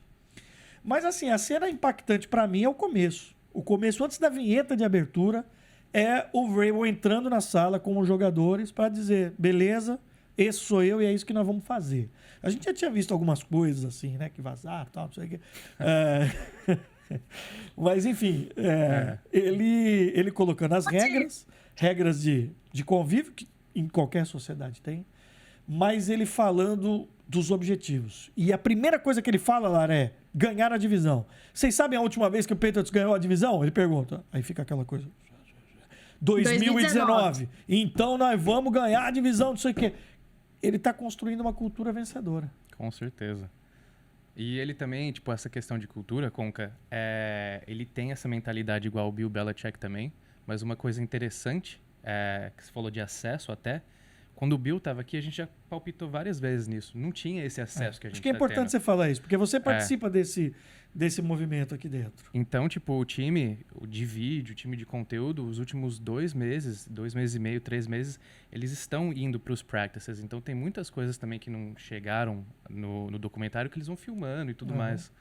Mas assim, a cena impactante para mim é o começo. O começo, antes da vinheta de abertura, é o Vrabel entrando na sala com os jogadores para dizer, beleza, esse sou eu e é isso que nós vamos fazer. A gente já tinha visto algumas coisas assim, né? Que vazaram, tal, não sei o quê. Mas, enfim, ele colocando as regras de convívio, que em qualquer sociedade tem, mas ele falando dos objetivos. E a primeira coisa que ele fala, Lara, é ganhar a divisão. Vocês sabem a última vez que o Patriots ganhou a divisão? Ele pergunta. Aí fica aquela coisa... 2019. Então nós vamos ganhar a divisão, não sei o quê. Ele está construindo uma cultura vencedora. Com certeza. E ele também, tipo, essa questão de cultura, Conca, ele tem essa mentalidade igual o Bill Belichick também, mas uma coisa interessante, que você falou de acesso até, quando o Bill estava aqui, a gente já palpitou várias vezes nisso. Não tinha esse acesso que a gente Acho que é importante tendo. você falar isso, porque você participa desse movimento aqui dentro. Então, tipo, o time de vídeo, o time de conteúdo, os últimos 2 meses e meio, 3 meses, eles estão indo para os practices. Então, tem muitas coisas também que não chegaram no documentário que eles vão filmando e tudo mais.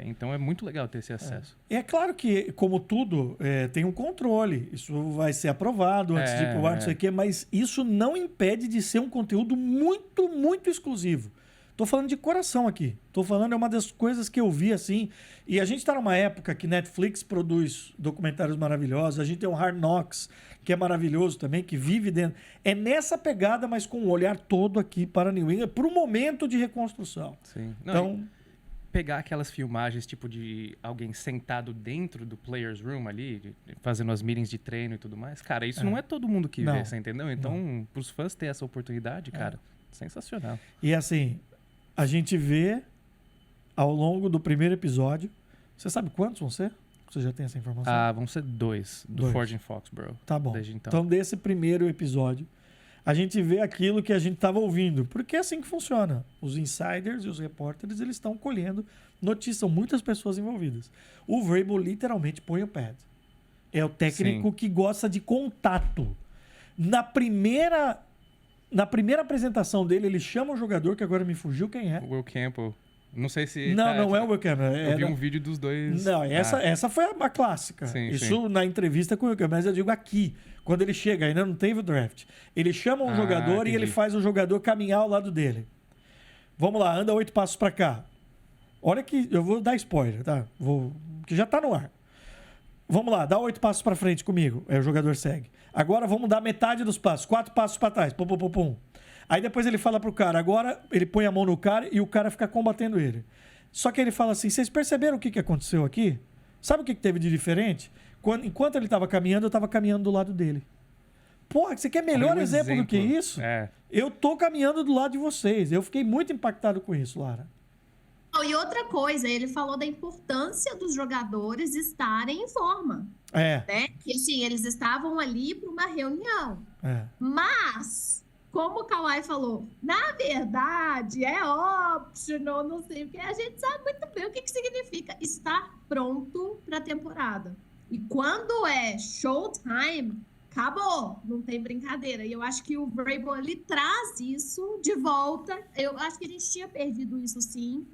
Então, é muito legal ter esse acesso. É claro que, como tudo, tem um controle. Isso vai ser aprovado antes de ir pro ar, não sei o quê, mas isso não impede de ser um conteúdo muito, muito exclusivo. Tô falando de coração aqui. Tô falando, é uma das coisas que eu vi assim. E a gente tá numa época que Netflix produz documentários maravilhosos. A gente tem o Hard Knocks, que é maravilhoso também, que vive dentro. É nessa pegada, mas com o olhar todo aqui para New England, para um momento de reconstrução. Sim. Não, Então, pegar aquelas filmagens, tipo, de alguém sentado dentro do players room ali, fazendo as meetings de treino e tudo mais. Cara, isso não é todo mundo que vê, você entendeu? Então, pros fãs ter essa oportunidade, cara, sensacional. E assim, a gente vê ao longo do primeiro episódio. Você sabe quantos vão ser? Você já tem essa informação? Vão ser 2 do 2. Ford em Foxborough. Tá bom. Desde então. Então, desse primeiro episódio, a gente vê aquilo que a gente estava ouvindo. Porque é assim que funciona. Os insiders e os repórteres, eles estão colhendo notícias. São muitas pessoas envolvidas. O Vrabel literalmente põe o pad. É o técnico que gosta de contato. Na primeira apresentação dele, ele chama o jogador, que agora me fugiu quem é. O Will Campbell. Não sei se... Não é o Will Campbell. Eu vi um vídeo dos dois. Não, essa foi a clássica. Sim, Isso na entrevista com o Will Campbell. Mas eu digo aqui, quando ele chega, ainda não teve o draft. Ele chama um jogador e ele faz o jogador caminhar ao lado dele. Vamos lá, anda 8 passos pra cá. Olha que eu vou dar spoiler, tá? Que já tá no ar. Vamos lá, dá 8 passos pra frente comigo. Aí o jogador segue. Agora vamos dar metade dos passos, 4 passos pra trás. Pum, pum, pum, pum. Aí depois ele fala pro cara, agora ele põe a mão no cara e o cara fica combatendo ele. Só que ele fala assim, vocês perceberam o que aconteceu aqui? Sabe o que teve de diferente? Enquanto ele estava caminhando, eu estava caminhando do lado dele. Porra, você quer melhor exemplo do que isso? Eu tô caminhando do lado de vocês. Eu fiquei muito impactado com isso, Lara. E outra coisa, ele falou da importância dos jogadores estarem em forma. Né? Que assim, eles estavam ali para uma reunião. Mas, como o Kawhi falou, na verdade, é optional, não sei o que. A gente sabe muito bem o que significa estar pronto para a temporada. E quando é showtime, acabou, não tem brincadeira. E eu acho que o Vrabel, ele traz isso de volta. Eu acho que a gente tinha perdido isso, sim.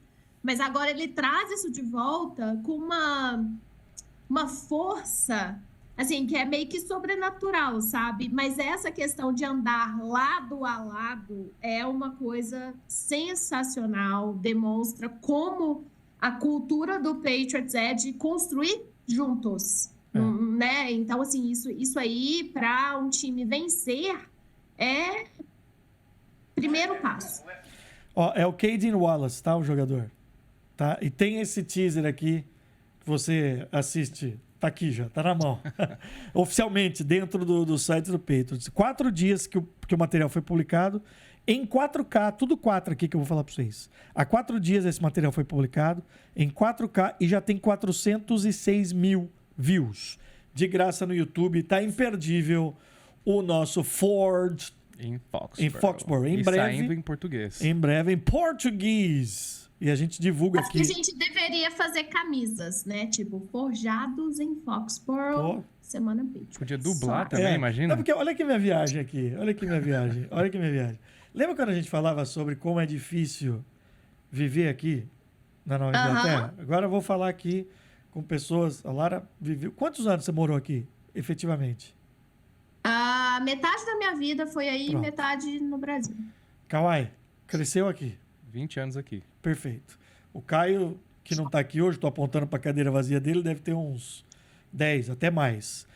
Mas agora ele traz isso de volta com uma força, assim, que é meio que sobrenatural, sabe? Mas essa questão de andar lado a lado é uma coisa sensacional. Demonstra como a cultura do Patriots é de construir juntos. Né? Então, assim, isso aí, para um time vencer, é primeiro passo. Ó, é o Caden Wallace, tá? O jogador. Tá? E tem esse teaser aqui que você assiste. Tá aqui já, tá na mão. Oficialmente, dentro do site do Patriots. 4 dias que o material foi publicado. Em 4K, tudo 4 aqui que eu vou falar para vocês. Há 4 dias esse material foi publicado. Em 4K e já tem 406 mil views. De graça no YouTube. Tá imperdível o nosso Ford Em Foxborough. Em e breve. saindo em português. Em breve em português. E a gente divulga Acho aqui. que a gente deveria fazer camisas, né? Tipo, forjados em Foxborough, Semana Patriots. Podia dublar Só. também, imagina. Não, porque olha aqui minha viagem aqui. Olha aqui minha viagem. Olha aqui minha viagem. Lembra quando a gente falava sobre como é difícil viver aqui na Nova Inglaterra? Agora eu vou falar aqui com pessoas. A Lara viveu. Quantos anos você morou aqui, efetivamente? A metade da minha vida foi aí, Pronto. metade no Brasil. Kawai, cresceu aqui. 20 anos aqui. Perfeito. O Caio, que não está aqui hoje, estou apontando para a cadeira vazia dele, deve ter uns 10, até mais.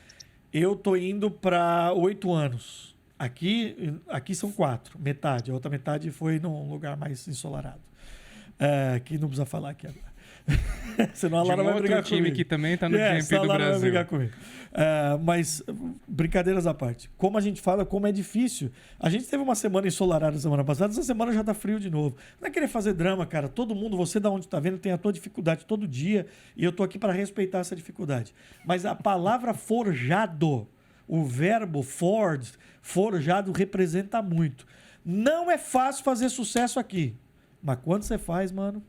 Eu tô indo para 8 anos. Aqui são 4, metade. A outra metade foi num lugar mais ensolarado. Que não precisa falar aqui agora. Senão a Lara vai brigar time comigo. que também tá no GP senão do a Lara vai Brasil. brigar comigo. Mas, brincadeiras à parte. Como a gente fala, como é difícil. A gente teve uma semana ensolarada semana passada, essa semana já tá frio de novo. Não é querer fazer drama, cara. Todo mundo, você da onde tá vendo, tem a tua dificuldade todo dia. E eu tô aqui para respeitar essa dificuldade. Mas a palavra forjado, o verbo forjado, representa muito. Não é fácil fazer sucesso aqui. Mas quando você faz, mano...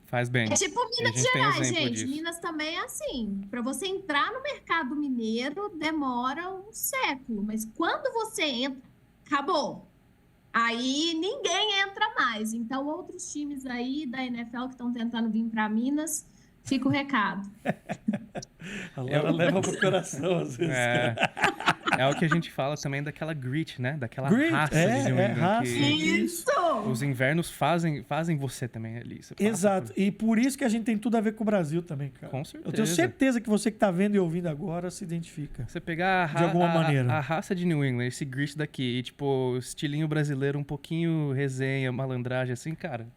Faz bem. É tipo E a Minas gente tem Gerais, exemplo gente. disso. Minas também é assim. Para você entrar no mercado mineiro, demora um século. Mas quando você entra, acabou. Aí ninguém entra mais. Então, outros times aí da NFL que estão tentando vir para Minas, fica o recado. A Lara leva pro coração, às vezes. É o que a gente fala também daquela grit, né? Daquela Grit, raça de New England. raça. Que Isso! os invernos fazem você também ali. Você passa Exato. por- E por isso que a gente tem tudo a ver com o Brasil também, cara. Com certeza. Eu tenho certeza que você que tá vendo e ouvindo agora se identifica. Você pegar De alguma maneira. a raça de New England, esse grit daqui, e tipo, estilinho brasileiro, um pouquinho resenha, malandragem, assim, cara,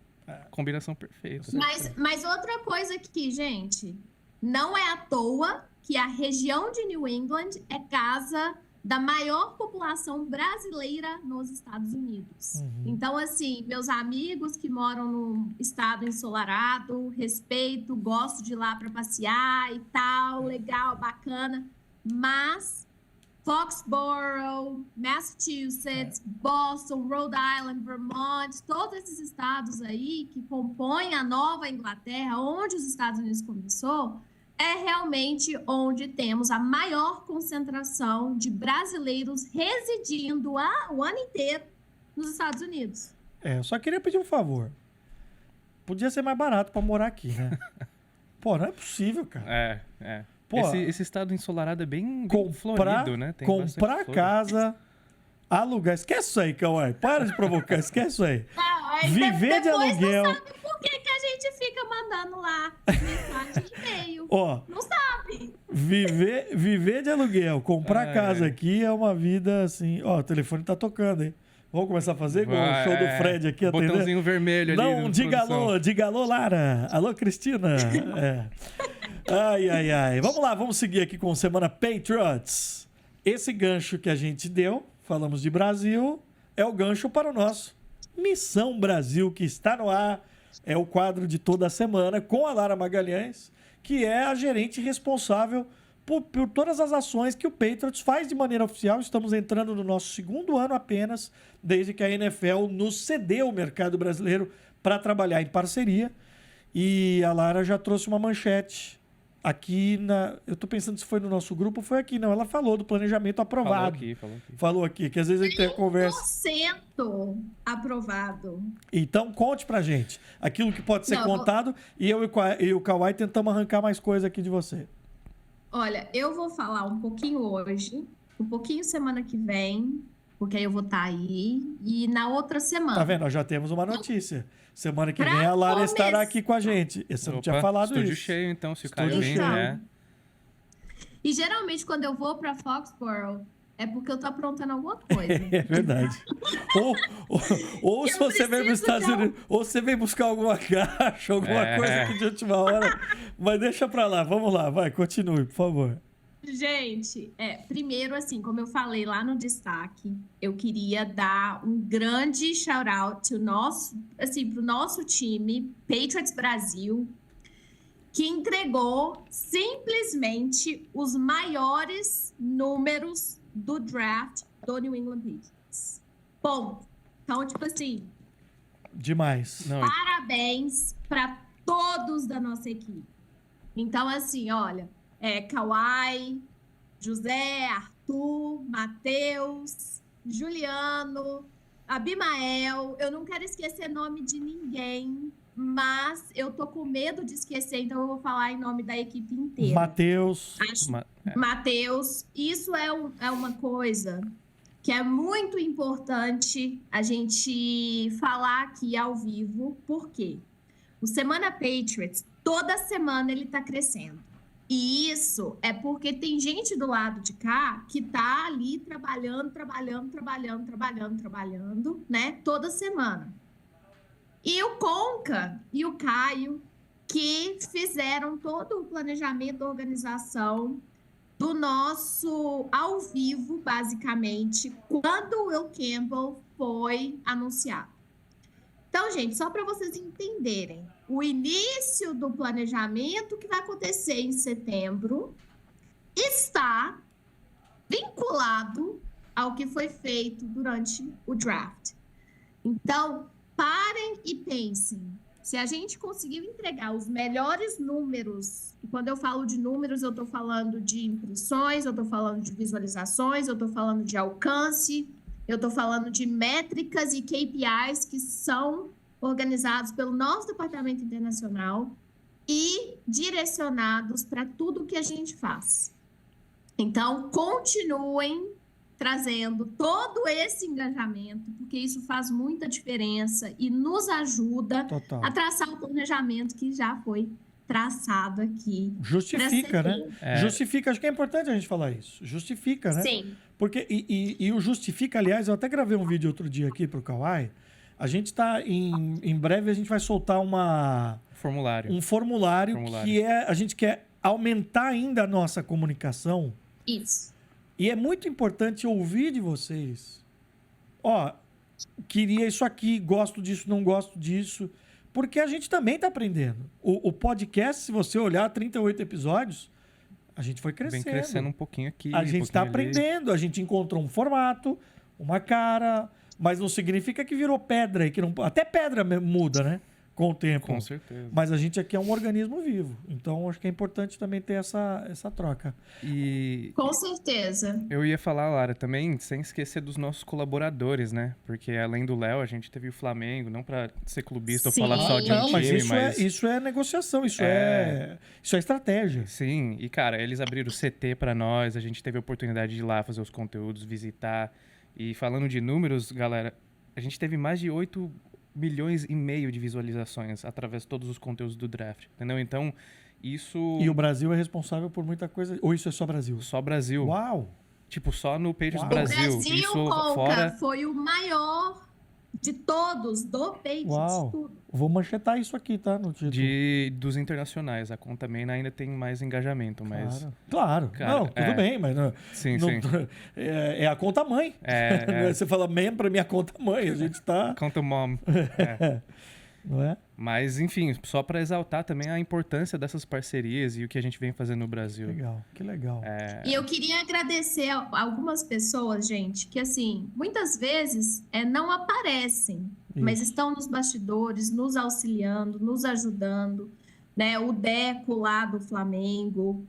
combinação perfeita. Mas outra coisa aqui, gente, não é à toa que a região de New England é casa da maior população brasileira nos Estados Unidos. Então, assim, meus amigos que moram num estado ensolarado, respeito, gosto de ir lá para passear e tal, legal, bacana, mas Foxborough, Massachusetts, Boston, Rhode Island, Vermont, todos esses estados aí que compõem a Nova Inglaterra, onde os Estados Unidos começou, é realmente onde temos a maior concentração de brasileiros residindo o ano inteiro nos Estados Unidos. Eu só queria pedir um favor. Podia ser mais barato pra morar aqui, né? Pô, não é possível, cara. Pô, Esse estado ensolarado é bem comprar, florido, né? Tem comprar bastante flor. casa, alugar. Esquece isso aí, Kawai. Para de provocar. Esquece isso aí. Viver de Depois aluguel. não sabe por que a gente fica mandando lá mensagem de e-mail. Ó, Não sabe. viver de aluguel, comprar casa aqui é uma vida assim. Ó, o telefone tá tocando, hein? Vamos começar a fazer igual o show do Fred aqui, atender? Botãozinho vermelho ali. Não, na diga alô, Lara. Alô, Cristina. Ai. Vamos lá, vamos seguir aqui com Semana Patriots. Esse gancho que a gente deu, falamos de Brasil, é o gancho para o nosso Missão Brasil, que está no ar. É o quadro de toda a semana com a Lara Magalhães, que é a gerente responsável por todas as ações que o Patriots faz de maneira oficial. Estamos entrando no nosso 2º ano apenas, desde que a NFL nos cedeu o mercado brasileiro para trabalhar em parceria. E a Lara já trouxe uma manchete aqui eu tô pensando se foi no nosso grupo ou foi aqui. Não, ela falou do planejamento aprovado. Falou aqui, que às vezes a gente tem a conversa. 100% aprovado. Então, conte pra gente aquilo que pode ser contado e eu e o Kawhi tentamos arrancar mais coisa aqui de você. Olha, eu vou falar um pouquinho hoje, um pouquinho semana que vem, porque aí eu vou estar aí, e na outra semana. Tá vendo? Nós já temos uma notícia. Semana que vem a Lara estará aqui com a gente. Você não tinha falado estúdio isso. Cheio, então, se o Caio vem, né? E geralmente, quando eu vou para Foxborough, é porque eu tô aprontando alguma coisa. É verdade. ou se você vem para os Estados Unidos, ou você vem buscar alguma caixa, alguma coisa aqui de última hora. Mas deixa para lá, vamos lá, vai, continue, por favor. Gente, primeiro, assim, como eu falei lá no destaque, eu queria dar um grande shout-out pro nosso time, Patriots Brasil, que entregou simplesmente os maiores números do draft do New England Patriots. Ponto. Então, tipo assim... Demais. Parabéns para todos da nossa equipe. Então, assim, olha... Kawhi, José, Arthur, Matheus, Juliano, Abimael. Eu não quero esquecer nome de ninguém, mas eu tô com medo de esquecer, então eu vou falar em nome da equipe inteira. Matheus. Isso é uma coisa que é muito importante a gente falar aqui ao vivo. Por quê? O Semana Patriots, toda semana ele tá crescendo. E isso é porque tem gente do lado de cá que tá ali trabalhando, né? Toda semana. E o Conca e o Caio, que fizeram todo o planejamento da organização do nosso ao vivo, basicamente, quando o Will Campbell foi anunciado. Então, gente, só para vocês entenderem, o início do planejamento que vai acontecer em setembro está vinculado ao que foi feito durante o draft. Então, parem e pensem. Se a gente conseguiu entregar os melhores números, e quando eu falo de números, eu estou falando de impressões, eu estou falando de visualizações, eu estou falando de alcance, eu estou falando de métricas e KPIs que são organizados pelo nosso departamento internacional e direcionados para tudo que a gente faz. Então, continuem trazendo todo esse engajamento, porque isso faz muita diferença e nos ajuda a traçar o planejamento que já foi traçado aqui. Justifica, né? Justifica. Acho que é importante a gente falar isso. Justifica, né? Sim. Porque, e o justifica, aliás, eu até gravei um vídeo outro dia aqui pro Kawhi. A gente está, em breve, a gente vai soltar um formulário que a gente quer aumentar ainda a nossa comunicação. Isso. E é muito importante ouvir de vocês. Queria isso aqui, gosto disso, não gosto disso. Porque a gente também está aprendendo. O podcast, se você olhar 38 episódios, a gente foi crescendo. Vem crescendo um pouquinho aqui. A gente está aprendendo, a gente encontrou um formato, uma cara, mas não significa que virou pedra. Que não, até pedra muda, né? Com o tempo. Com certeza. Mas a gente aqui é um organismo vivo. Então, acho que é importante também ter essa troca. Com certeza. Eu ia falar, Lara, também, sem esquecer dos nossos colaboradores, né? Porque além do Léo, a gente teve o Flamengo, não para ser clubista ou falar só de um time, mas isso é negociação, isso é estratégia. Sim, e cara, eles abriram o CT para nós, a gente teve a oportunidade de ir lá fazer os conteúdos, visitar. E falando de números, galera, a gente teve mais de 8 milhões e meio de visualizações através de todos os conteúdos do draft, entendeu? Então, isso... E o Brasil é responsável por muita coisa... Ou isso é só Brasil? Só Brasil. Uau! Tipo, só no Patriots Brasil. O Brasil, isso Conca, fora... foi o maior de todos, do Patriots. Uau! Tudo. Vou manchetar isso aqui, tá? No título. Dos internacionais. A conta também ainda tem mais engajamento, mas... Claro. Cara, não, tudo bem, mas... Sim. É a conta mãe. Você fala mãe pra minha conta mãe. A gente tá... Conta mom. Não é? Mas, enfim, só para exaltar também a importância dessas parcerias e o que a gente vem fazendo no Brasil. Que legal. E eu queria agradecer a algumas pessoas, gente, que, assim, muitas vezes não aparecem, mas estão nos bastidores, nos auxiliando, nos ajudando, né? O Deco lá do Flamengo,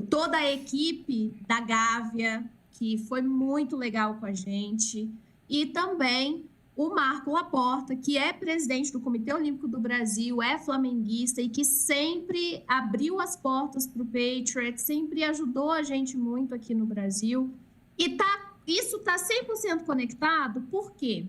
toda a equipe da Gávea, que foi muito legal com a gente, e também o Marco Laporta, que é presidente do Comitê Olímpico do Brasil, é flamenguista e que sempre abriu as portas para o Patriots, sempre ajudou a gente muito aqui no Brasil. E isso está 100% conectado, por quê?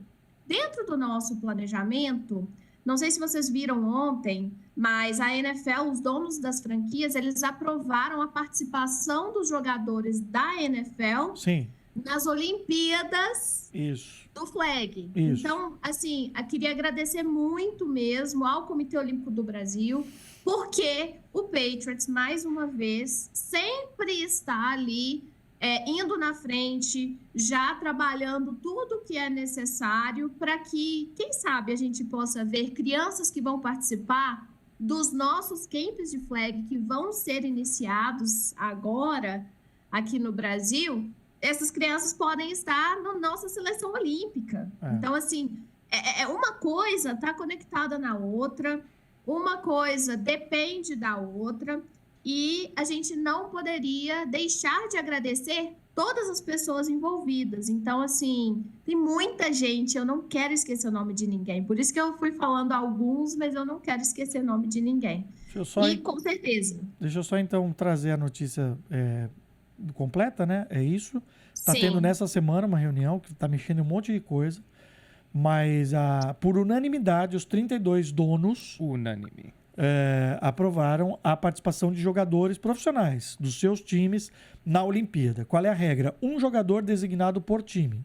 Dentro do nosso planejamento, não sei se vocês viram ontem, mas a NFL, os donos das franquias, eles aprovaram a participação dos jogadores da NFL Sim. nas Olimpíadas Isso. do flag. Isso. Então, assim, eu queria agradecer muito mesmo ao Comitê Olímpico do Brasil, porque o Patriots, mais uma vez, sempre está ali indo na frente, já trabalhando tudo que é necessário para que, quem sabe, a gente possa ver crianças que vão participar dos nossos camps de flag que vão ser iniciados agora aqui no Brasil. Essas crianças podem estar na nossa seleção olímpica. Então, assim, uma coisa está conectada na outra, uma coisa depende da outra, e a gente não poderia deixar de agradecer todas as pessoas envolvidas. Então, assim, tem muita gente, eu não quero esquecer o nome de ninguém. Por isso que eu fui falando alguns, mas eu não quero esquecer o nome de ninguém. Com certeza. Deixa eu só, então, trazer a notícia completa, né? É isso. Tá tendo nessa semana uma reunião que tá mexendo em um monte de coisa, mas por unanimidade, os 32 donos aprovaram a participação de jogadores profissionais dos seus times na Olimpíada. Qual é a regra? Um jogador designado por time.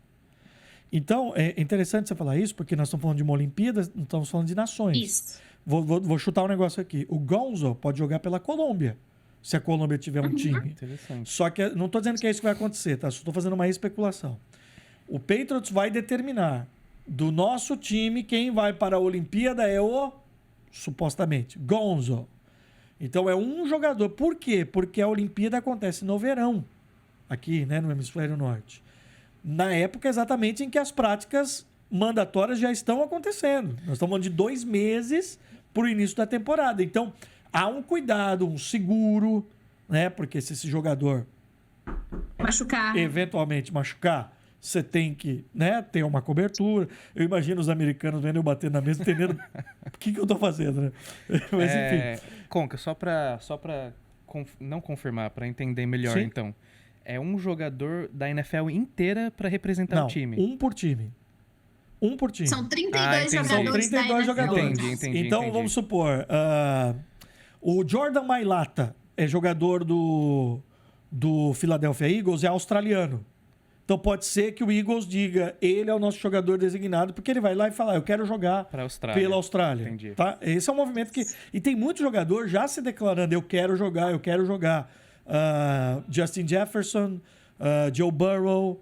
Então, é interessante você falar isso, porque nós estamos falando de uma Olimpíada, não estamos falando de nações. Isso. Vou chutar um negócio aqui. O Gonzo pode jogar pela Colômbia, se a Colômbia tiver um time. Interessante. Só que não estou dizendo que é isso que vai acontecer, tá? Só estou fazendo uma especulação. O Patriots vai determinar do nosso time quem vai para a Olimpíada é o, supostamente, Gonzo. Então é um jogador. Por quê? Porque a Olimpíada acontece no verão, aqui, né, no Hemisfério Norte. Na época exatamente em que as práticas mandatórias já estão acontecendo. Nós estamos falando de 2 meses para o início da temporada. Então, há um cuidado, um seguro, né? Porque se esse jogador eventualmente machucar, você tem que, né, ter uma cobertura. Eu imagino os americanos vendo eu bater na mesa, entendendo o que eu estou fazendo, né? Mas enfim. Conca, só para não confirmar, para entender melhor. Sim. Então. É um jogador da NFL inteira para representar o time? Um por time. Um por time. São 32 jogadores. São 32 jogadores. Entendi. Então, vamos supor, o Jordan Mailata é jogador do Philadelphia Eagles, é australiano. Então, pode ser que o Eagles diga, ele é o nosso jogador designado, porque ele vai lá e fala, eu quero jogar pela Austrália. Entendi. Tá? Esse é um movimento que... E tem muito jogador já se declarando, eu quero jogar. Justin Jefferson, Joe Burrow,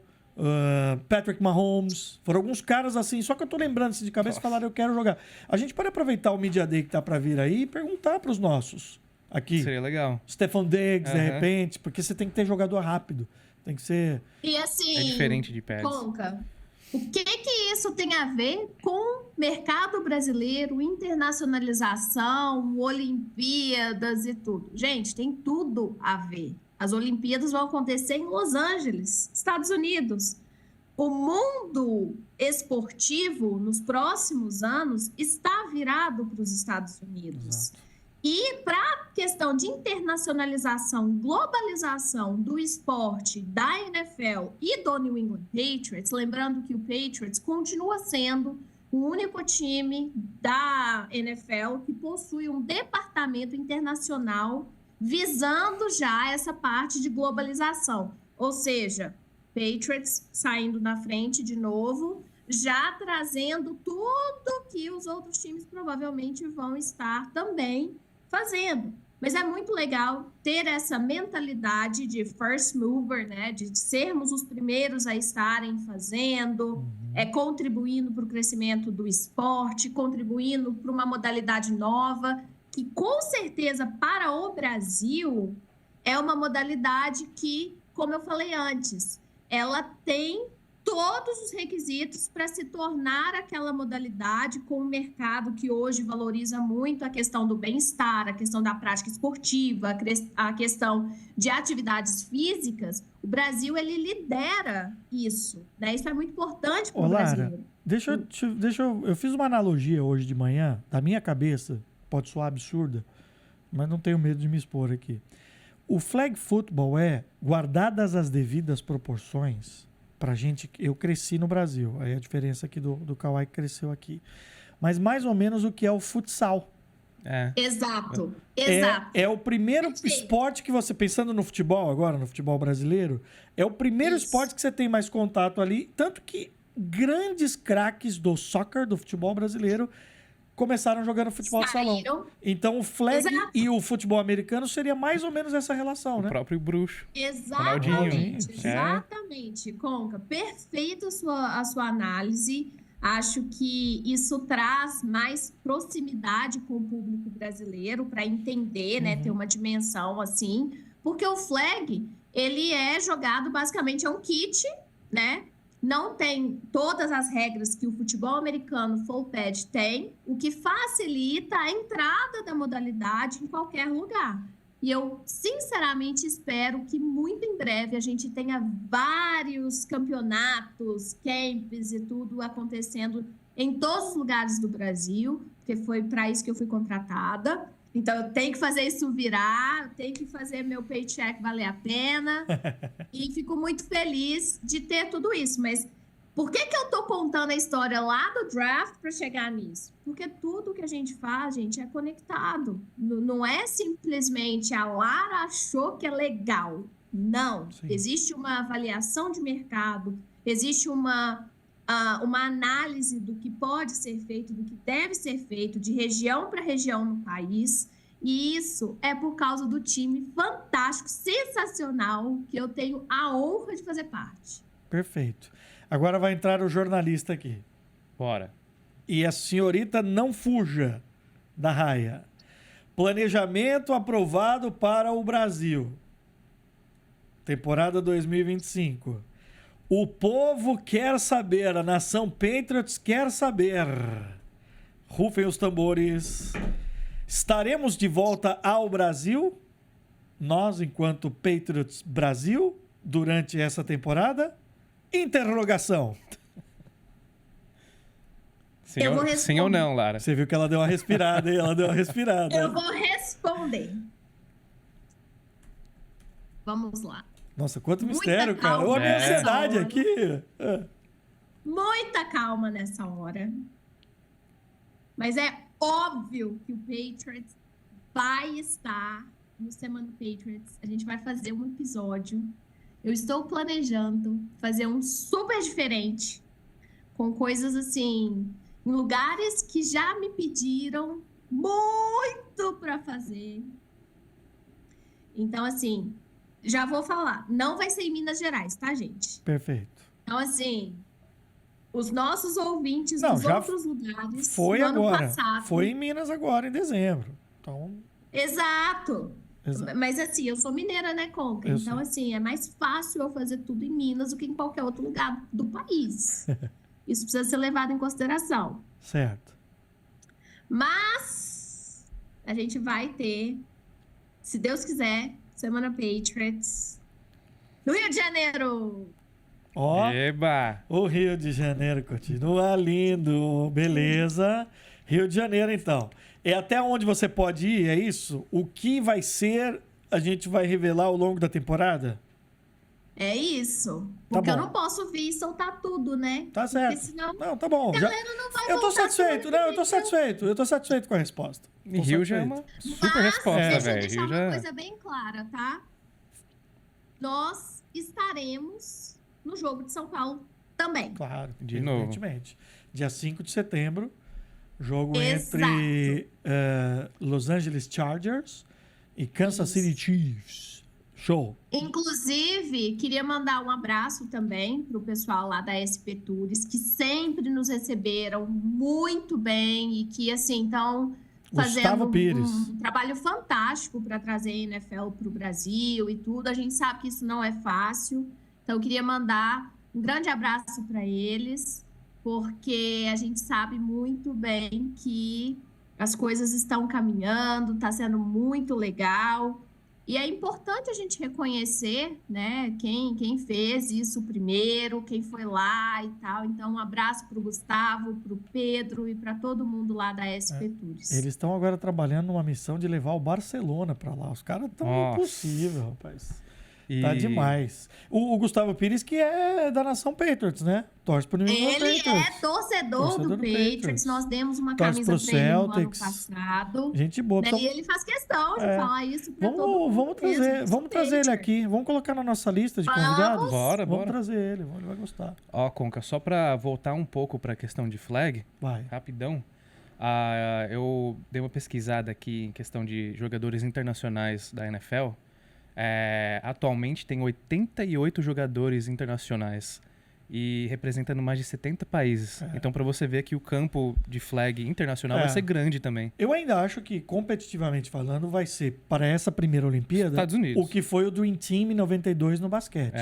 Patrick Mahomes, foram alguns caras assim, só que eu tô lembrando assim de cabeça e falaram, eu quero jogar. A gente pode aproveitar o Media Day que tá para vir aí e perguntar para os nossos aqui. Seria legal. Stephon Diggs, de repente, porque você tem que ter jogador rápido. Tem que ser... E assim, é diferente de pads. Conca, o que isso tem a ver com mercado brasileiro, internacionalização, Olimpíadas e tudo? Gente, tem tudo a ver. As Olimpíadas vão acontecer em Los Angeles, Estados Unidos. O mundo esportivo, nos próximos anos, está virado para os Estados Unidos. Exato. E para a questão de internacionalização, globalização do esporte da NFL e do New England Patriots, lembrando que o Patriots continua sendo o único time da NFL que possui um departamento internacional visando já essa parte de globalização. Ou seja, Patriots saindo na frente de novo, já trazendo tudo que os outros times provavelmente vão estar também fazendo. Mas é muito legal ter essa mentalidade de first mover, né? De sermos os primeiros a estarem fazendo, contribuindo para o crescimento do esporte, contribuindo para uma modalidade nova, que com certeza para o Brasil é uma modalidade que, como eu falei antes, ela tem todos os requisitos para se tornar aquela modalidade com o mercado que hoje valoriza muito a questão do bem-estar, a questão da prática esportiva, a questão de atividades físicas. O Brasil, ele lidera isso, né? Isso é muito importante para o Brasil. Eu fiz uma analogia hoje de manhã, da minha cabeça, pode soar absurda, mas não tenho medo de me expor aqui. O flag football guardadas as devidas proporções, pra gente, eu cresci no Brasil, aí a diferença aqui do Kawhi que cresceu aqui, mas mais ou menos o que é o futsal. Exato. É o primeiro esporte que você, pensando no futebol agora, no futebol brasileiro, é o primeiro esporte que você tem mais contato ali, tanto que grandes craques do soccer, do futebol brasileiro, começaram jogando futebol de salão. Então o flag e o futebol americano seria mais ou menos essa relação, né? O próprio bruxo. Exatamente, Conca. Perfeito a sua análise. Acho que isso traz mais proximidade com o público brasileiro para entender, né? Ter uma dimensão assim. Porque o flag, ele é jogado basicamente, é um kit, né? Não tem todas as regras que o futebol americano full pad tem, o que facilita a entrada da modalidade em qualquer lugar. E eu, sinceramente, espero que muito em breve a gente tenha vários campeonatos, camps e tudo acontecendo em todos os lugares do Brasil, porque foi para isso que eu fui contratada. Então, eu tenho que fazer isso virar, eu tenho que fazer meu paycheck valer a pena. E fico muito feliz de ter tudo isso. Mas por que eu tô contando a história lá do draft para chegar nisso? Porque tudo que a gente faz, gente, é conectado. Não é simplesmente a Lara achou que é legal. Não. Sim. Existe uma avaliação de mercado, existe uma análise do que pode ser feito, do que deve ser feito, de região para região no país. E isso é por causa do time fantástico, sensacional, que eu tenho a honra de fazer parte. Perfeito. Agora vai entrar o jornalista aqui. Bora. E a senhorita não fuja da raia. Planejamento aprovado para o Brasil. Temporada 2025. O povo quer saber, a nação Patriots quer saber. Rufem os tambores. Estaremos de volta ao Brasil? Nós, enquanto Patriots Brasil, durante essa temporada? Interrogação. Sim ou não, Lara? Você viu que ela deu uma respirada, hein? Ela deu uma respirada. Eu vou responder. Vamos lá. Nossa, quanto mistério, cara. Olha a minha ansiedade aqui. Muita calma nessa hora. Mas é óbvio que o Patriots vai estar no Semana Patriots. A gente vai fazer um episódio. Eu estou planejando fazer um super diferente, com coisas assim, em lugares que já me pediram muito para fazer. Então, assim, já vou falar, não vai ser em Minas Gerais, tá, gente? Perfeito. Então, assim, os nossos ouvintes dos outros lugares, foi no ano agora. Passado, foi em Minas agora, em dezembro. Então... Exato. Mas assim, eu sou mineira, né, Conca? Então, assim, é mais fácil eu fazer tudo em Minas do que em qualquer outro lugar do país. Isso precisa ser levado em consideração. Certo. Mas a gente vai ter, se Deus quiser, Semana Patriots no Rio de Janeiro. Ó, Eba! O Rio de Janeiro continua lindo, beleza. Rio de Janeiro, então. É até onde você pode ir, é isso? O que vai ser, a gente vai revelar ao longo da temporada? É isso. Porque eu não posso vir e soltar tudo, né? Tá certo. Porque senão não, tá bom. a galera não vai eu tô satisfeito, né? Eu tô satisfeito. Eu tô satisfeito com a resposta. E Rio já é uma super resposta, velho. Deixa eu deixar uma coisa bem clara, tá? Nós estaremos no jogo de São Paulo também. Claro, de novo. Evidentemente. Dia 5 de setembro. Jogo entre Los Angeles Chargers e Kansas City Chiefs. Show. Inclusive, queria mandar um abraço também para o pessoal lá da SP Tours, que sempre nos receberam muito bem e que, assim, estão fazendo um trabalho fantástico para trazer a NFL para o Brasil e tudo. A gente sabe que isso não é fácil. Então, eu queria mandar Um grande abraço para eles, porque a gente sabe muito bem que as coisas estão caminhando, está sendo muito legal. E é importante a gente reconhecer, né, quem fez isso primeiro, quem foi lá e tal. Então, um abraço para o Gustavo, para o Pedro e para todo mundo lá da SP Tours. Eles estão agora trabalhando numa missão de levar o Barcelona para lá. Os caras estão impossível, rapaz. Tá demais. O Gustavo Pires, que é da nação Patriots, né? Torce pro New England Patriots. Ele é torcedor do Patriots. Nós demos uma camisa pra ele no ano passado. Gente boa. Né? E ele faz questão de falar isso pra todo mundo. Vamos trazer ele aqui. Vamos colocar na nossa lista de convidados? Bora. Vamos trazer ele. Ele vai gostar. Ó, Conca, só pra voltar um pouco pra questão de flag, rapidão. Eu dei uma pesquisada aqui em questão de jogadores internacionais da NFL. Atualmente tem 88 jogadores internacionais e representando mais de 70 países. Então, para você ver que o campo de flag internacional vai ser grande também. Eu ainda acho que, competitivamente falando, vai ser, para essa primeira Olimpíada, Estados Unidos, o que foi o Dream Team em 92 no basquete,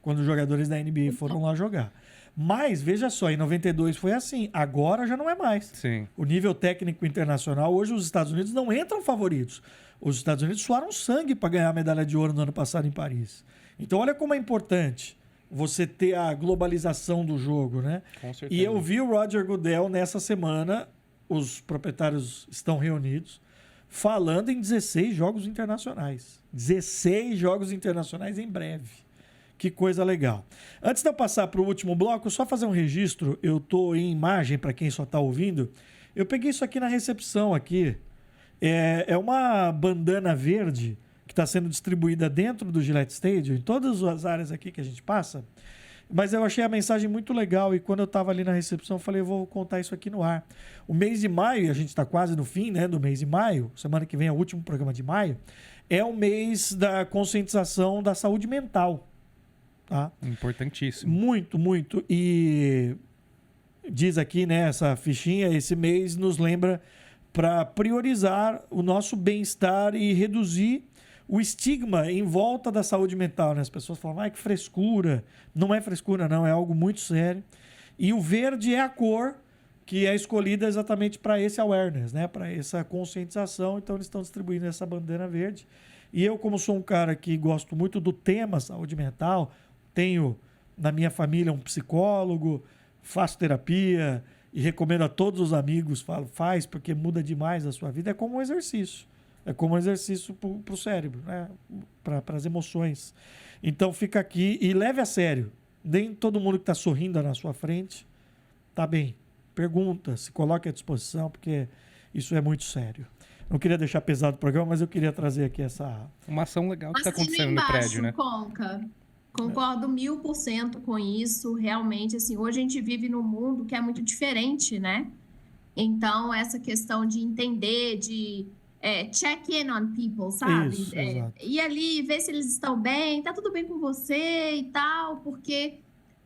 quando os jogadores da NBA foram lá jogar. Mas, veja só, em 92 foi assim. Agora já não é mais. Sim. O nível técnico internacional, hoje os Estados Unidos não entram favoritos. Os Estados Unidos suaram sangue para ganhar a medalha de ouro no ano passado em Paris. Então, olha como é importante você ter a globalização do jogo, né? Com certeza. E eu vi o Roger Goodell nessa semana, os proprietários estão reunidos, falando em 16 jogos internacionais. 16 jogos internacionais em breve. Que coisa legal. Antes de eu passar para o último bloco, só fazer um registro. Eu estou em imagem, para quem só está ouvindo. Eu peguei isso aqui na recepção aqui. É uma bandana verde que está sendo distribuída dentro do Gillette Stadium, em todas as áreas aqui que a gente passa. Mas eu achei a mensagem muito legal e quando eu estava ali na recepção, eu falei, eu vou contar isso aqui no ar. O mês de maio, e a gente está quase no fim, né, do mês de maio, semana que vem é o último programa de maio, é o mês da conscientização da saúde mental. Tá? Importantíssimo. Muito, muito. E diz aqui, né, essa fichinha, esse mês nos lembra para priorizar o nosso bem-estar e reduzir o estigma em volta da saúde mental. Né? As pessoas falam, que frescura. Não é frescura, não, é algo muito sério. E o verde é a cor que é escolhida exatamente para esse awareness, né? Para essa conscientização. Então, eles estão distribuindo essa bandeira verde. E eu, como sou um cara que gosto muito do tema saúde mental, tenho na minha família um psicólogo, faço terapia e recomendo a todos os amigos, faz porque muda demais a sua vida. É como um exercício. É como um exercício para o cérebro, né? Para as emoções. Então fica aqui e leve a sério. Nem todo mundo que está sorrindo na sua frente está bem. Pergunta, se coloque à disposição, porque isso é muito sério. Não queria deixar pesado o programa, mas eu queria trazer aqui uma ação legal que está acontecendo no prédio, né? Conca. Concordo 1000% com isso. Realmente, assim, hoje a gente vive num mundo que é muito diferente, né? Então, essa questão de entender, de check in on people, sabe? Isso, ir ali, ver se eles estão bem, tá tudo bem com você e tal, porque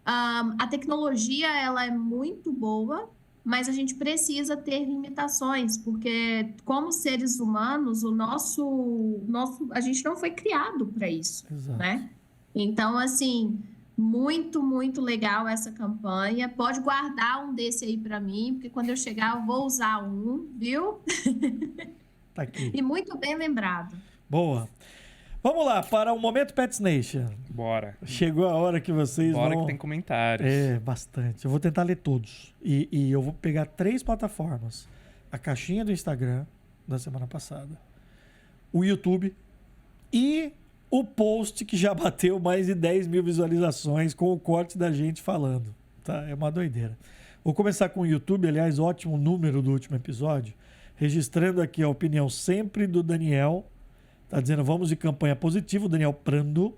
a tecnologia, ela é muito boa, mas a gente precisa ter limitações, porque como seres humanos, a gente não foi criado para isso, né? Então, assim, muito, muito legal essa campanha. Pode guardar um desse aí para mim, porque quando eu chegar eu vou usar um, viu? Tá aqui. E muito bem lembrado. Boa. Vamos lá, para o Momento Pets Nation. Bora. Chegou a hora que vocês Bora que tem comentários. Bastante. Eu vou tentar ler todos. E eu vou pegar 3 plataformas. A caixinha do Instagram, da semana passada. O YouTube e o post que já bateu mais de 10 mil visualizações com o corte da gente falando. Tá? É uma doideira. Vou começar com o YouTube, aliás, ótimo número do último episódio. Registrando aqui a opinião sempre do Daniel. Tá dizendo, vamos de campanha positiva, o Daniel Prando.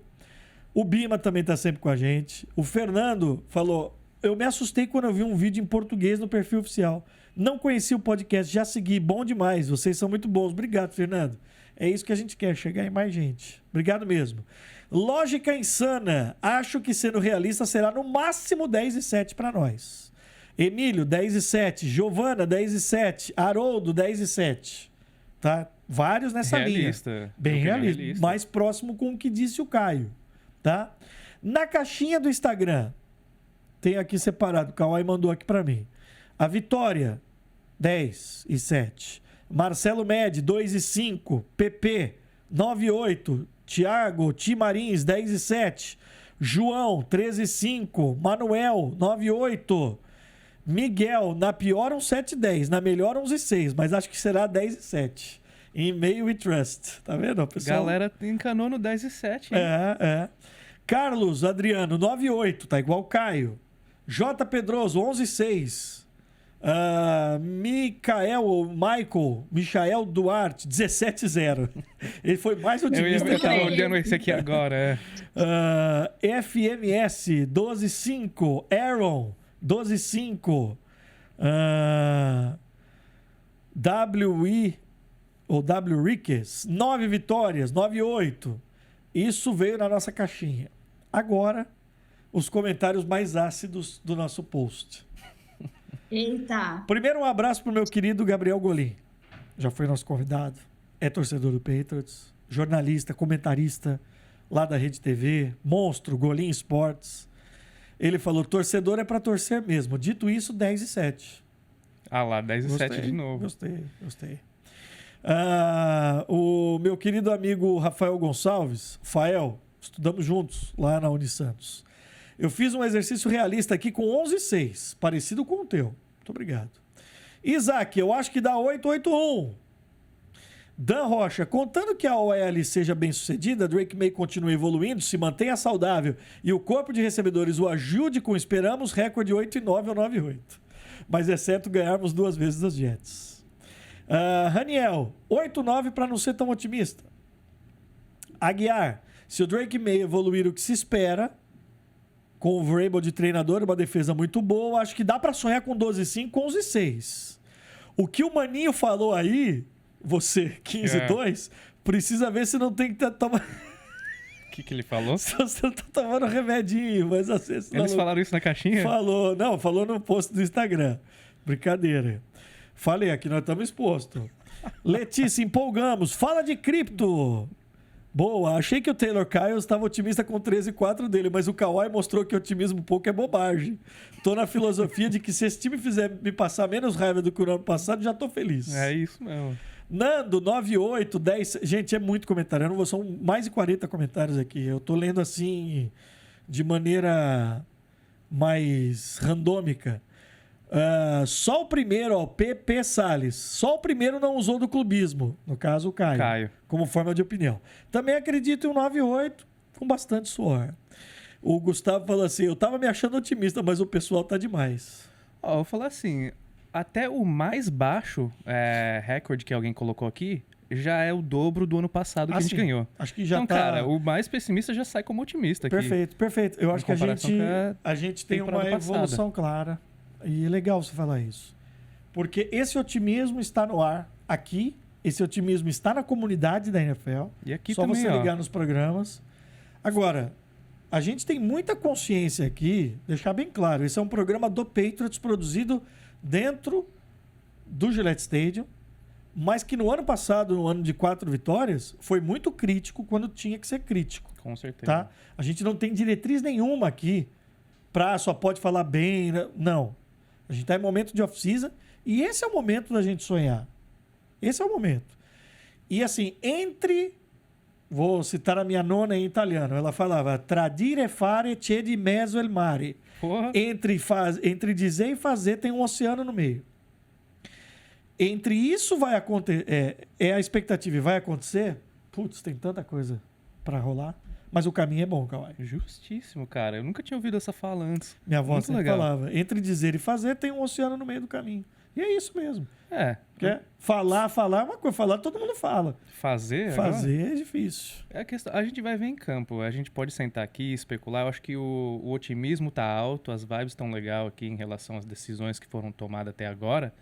O Bima também tá sempre com a gente. O Fernando falou, eu me assustei quando eu vi um vídeo em português no perfil oficial. Não conheci o podcast, já segui, bom demais. Vocês são muito bons. Obrigado, Fernando. É isso que a gente quer, chegar em mais gente. Obrigado mesmo. Lógica insana. Acho que sendo realista será no máximo 10,7 para nós. Emílio, 10,7. Giovana, 10,7. Haroldo, 10,7. Tá? Vários nessa linha. Bem realista. Mais próximo com o que disse o Caio. Tá? Na caixinha do Instagram, Tenho aqui separado. O Kawhi mandou aqui para mim. A Vitória, 10,7. Marcelo Med, 2,5. PP, 9,8. Thiago Timarins, 10,7. João, 13,5. Manuel, 9,8. Miguel, na pior, 7,10. Na melhor, 11,6. Mas acho que será 10,7. E-mail we trust. Tá vendo, pessoal? Galera encanou no 10,7. É. Carlos Adriano, 9,8. Tá igual o Caio. J. Pedroso, 11,6. Michael Duarte, 17,0. Ele foi mais otimista. Eu estava olhando esse aqui agora. FMS, 12,5. Aaron, 12,5. W. Rickes, 9 vitórias, 9,8. Isso veio na nossa caixinha. Agora, os comentários mais ácidos do nosso post. Eita! Primeiro, um abraço pro meu querido Gabriel Golim. Já foi nosso convidado. É torcedor do Patriots. Jornalista, comentarista lá da Rede TV. Monstro, Golim Sports. Ele falou, torcedor é pra torcer mesmo. Dito isso, 10,7. Ah lá, 10,7 de novo. Gostei. O meu querido amigo Rafael Gonçalves. Fael, estudamos juntos lá na Unisantos. Eu fiz um exercício realista aqui com 11,6, parecido com o teu. Muito obrigado. Isaac, eu acho que dá 8,81. Dan Rocha, contando que a OL seja bem sucedida, Drake May continue evoluindo, se mantenha saudável e o corpo de recebedores o ajude com esperamos, recorde 8,9 ou 9,8. Mas exceto ganharmos 2 vezes os Jets. Raniel, 8,9 para não ser tão otimista. Aguiar, se o Drake May evoluir o que se espera, com o Vrabel de treinador, uma defesa muito boa, acho que dá para sonhar com 12,5, 11,6. O que o Maninho falou aí, você, 15,2, precisa ver se não tem que tomar... O que ele falou? Se você não tá tomando remedinho, mas às vezes... Eles falaram isso na caixinha? Falou no post do Instagram. Brincadeira. Falei, aqui nós estamos expostos. Letícia, empolgamos. Fala de cripto. Boa, achei que o Taylor Kyles estava otimista com 13,4 dele, mas o Kawhi mostrou que otimismo pouco é bobagem. Tô na filosofia de que se esse time fizer me passar menos raiva do que o ano passado, já tô feliz. É isso mesmo. Nando, 9,8, 10... Gente, é muito comentário. São mais de 40 comentários aqui. Eu tô lendo assim, de maneira mais randômica. Só o primeiro, ó, PP Salles. Só o primeiro não usou do clubismo. No caso, o Caio. Como forma de opinião. Também acredito em um 9,8 com bastante suor. O Gustavo falou assim, eu tava me achando otimista, mas o pessoal tá demais. Eu vou falar assim, até o mais baixo recorde que alguém colocou aqui já é o dobro do ano passado que a gente ganhou. Acho que já então, cara, o mais pessimista já sai como otimista aqui. Perfeito. Eu acho que a gente tem uma evolução clara. E é legal você falar isso. Porque esse otimismo está no ar aqui, esse otimismo está na comunidade da NFL. E aqui só também, você ligar nos programas. Agora, a gente tem muita consciência aqui, deixar bem claro, esse é um programa do Patriots produzido dentro do Gillette Stadium, mas que no ano passado, no ano de 4 vitórias, foi muito crítico quando tinha que ser crítico. Com certeza. Tá? A gente não tem diretriz nenhuma aqui para só pode falar bem. Não. A gente está em momento de off-season e esse é o momento da gente sonhar. Esse é o momento. E assim, vou citar a minha nona em italiano, ela falava tradire fare c'è di mezzo il mare. Porra. Entre dizer e fazer tem um oceano no meio. Entre isso vai acontecer, a expectativa e vai acontecer, putz, tem tanta coisa para rolar. Mas o caminho é bom, Kawhi. Justíssimo, cara. Eu nunca tinha ouvido essa fala antes. Muito sempre falava. Entre dizer e fazer, tem um oceano no meio do caminho. E é isso mesmo. Falar é uma coisa. Falar, todo mundo fala. Fazer é difícil. É a questão. A gente vai ver em campo. A gente pode sentar aqui e especular. Eu acho que o otimismo tá alto, as vibes estão legal aqui em relação às decisões que foram tomadas até agora.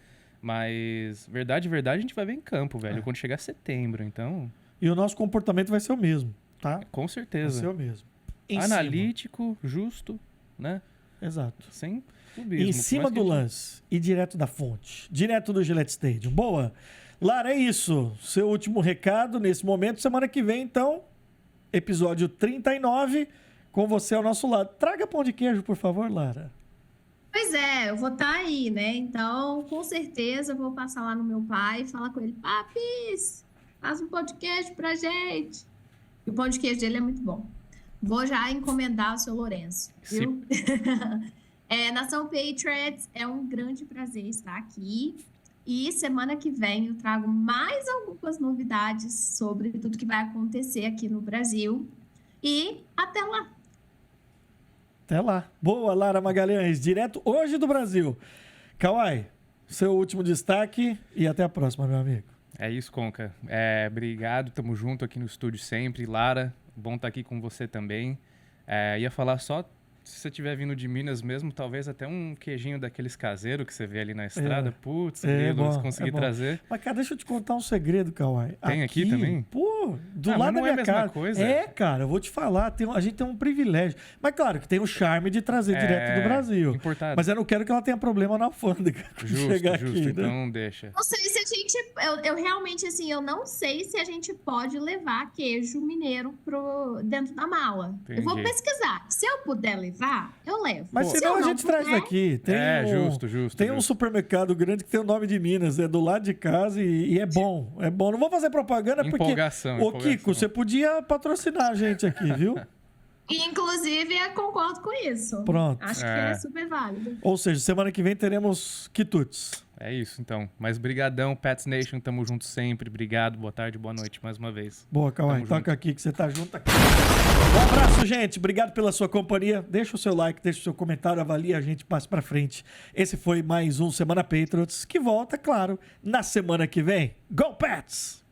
Mas, verdade, a gente vai ver em campo, velho. Quando chegar setembro, então... E o nosso comportamento vai ser o mesmo. Tá? Com certeza. Vai ser o mesmo. Analítico, justo, né? Exato. Sem clubismo. Em cima do lance e direto da fonte. Direto do Gillette Stadium. Boa. Lara, é isso. Seu último recado nesse momento. Semana que vem, então, episódio 39, com você ao nosso lado. Traga pão de queijo, por favor, Lara. Pois é, eu vou estar aí, né? Então, com certeza, eu vou passar lá no meu pai e falar com ele: Papis, faz um podcast pra gente. E o podcast dele é muito bom. Vou já encomendar o seu Lourenço, viu? Nação Patriots, é um grande prazer estar aqui. E semana que vem eu trago mais algumas novidades sobre tudo que vai acontecer aqui no Brasil. E até lá! Até lá. Boa, Lara Magalhães, direto hoje do Brasil. Kawhi, seu último destaque e até a próxima, meu amigo. É isso, Conca. Obrigado, tamo junto aqui no estúdio sempre. Lara, bom estar aqui com você também. Ia falar só, se você estiver vindo de Minas mesmo, talvez até um queijinho daqueles caseiros que você vê ali na estrada. Putz, se conseguir trazer. Mas, cara, deixa eu te contar um segredo, Kawhi. Tem aqui também? Pô, do lado da minha casa. Coisa. Cara, eu vou te falar, a gente tem um privilégio. Mas, claro, que tem o charme de trazer direto do Brasil. Importado. Mas eu não quero que ela tenha problema na alfândega quando chegar aqui. Né? Então deixa. Não sei se a gente... Eu realmente, assim, eu não sei se a gente pode levar queijo mineiro dentro da mala. Entendi. Eu vou pesquisar. Se eu puder levar, eu levo. Mas senão a gente traz daqui. Justo. Tem um supermercado grande que tem o nome de Minas, é do lado de casa e é bom. É bom. Não vou fazer propaganda empolgação, porque... Ô, Kiko, você podia patrocinar a gente aqui, viu? Inclusive, eu concordo com isso. Pronto. Acho que é super válido. Ou seja, semana que vem teremos quitutes. É isso, então. Mas brigadão, Pets Nation, tamo junto sempre. Obrigado, boa tarde, boa noite mais uma vez. Boa, Kawhi. Toca aqui que você tá junto aqui. Um abraço, gente. Obrigado pela sua companhia. Deixa o seu like, deixa o seu comentário, avalie a gente, passe pra frente. Esse foi mais um Semana Patriots, que volta, claro, na semana que vem. Go Pets!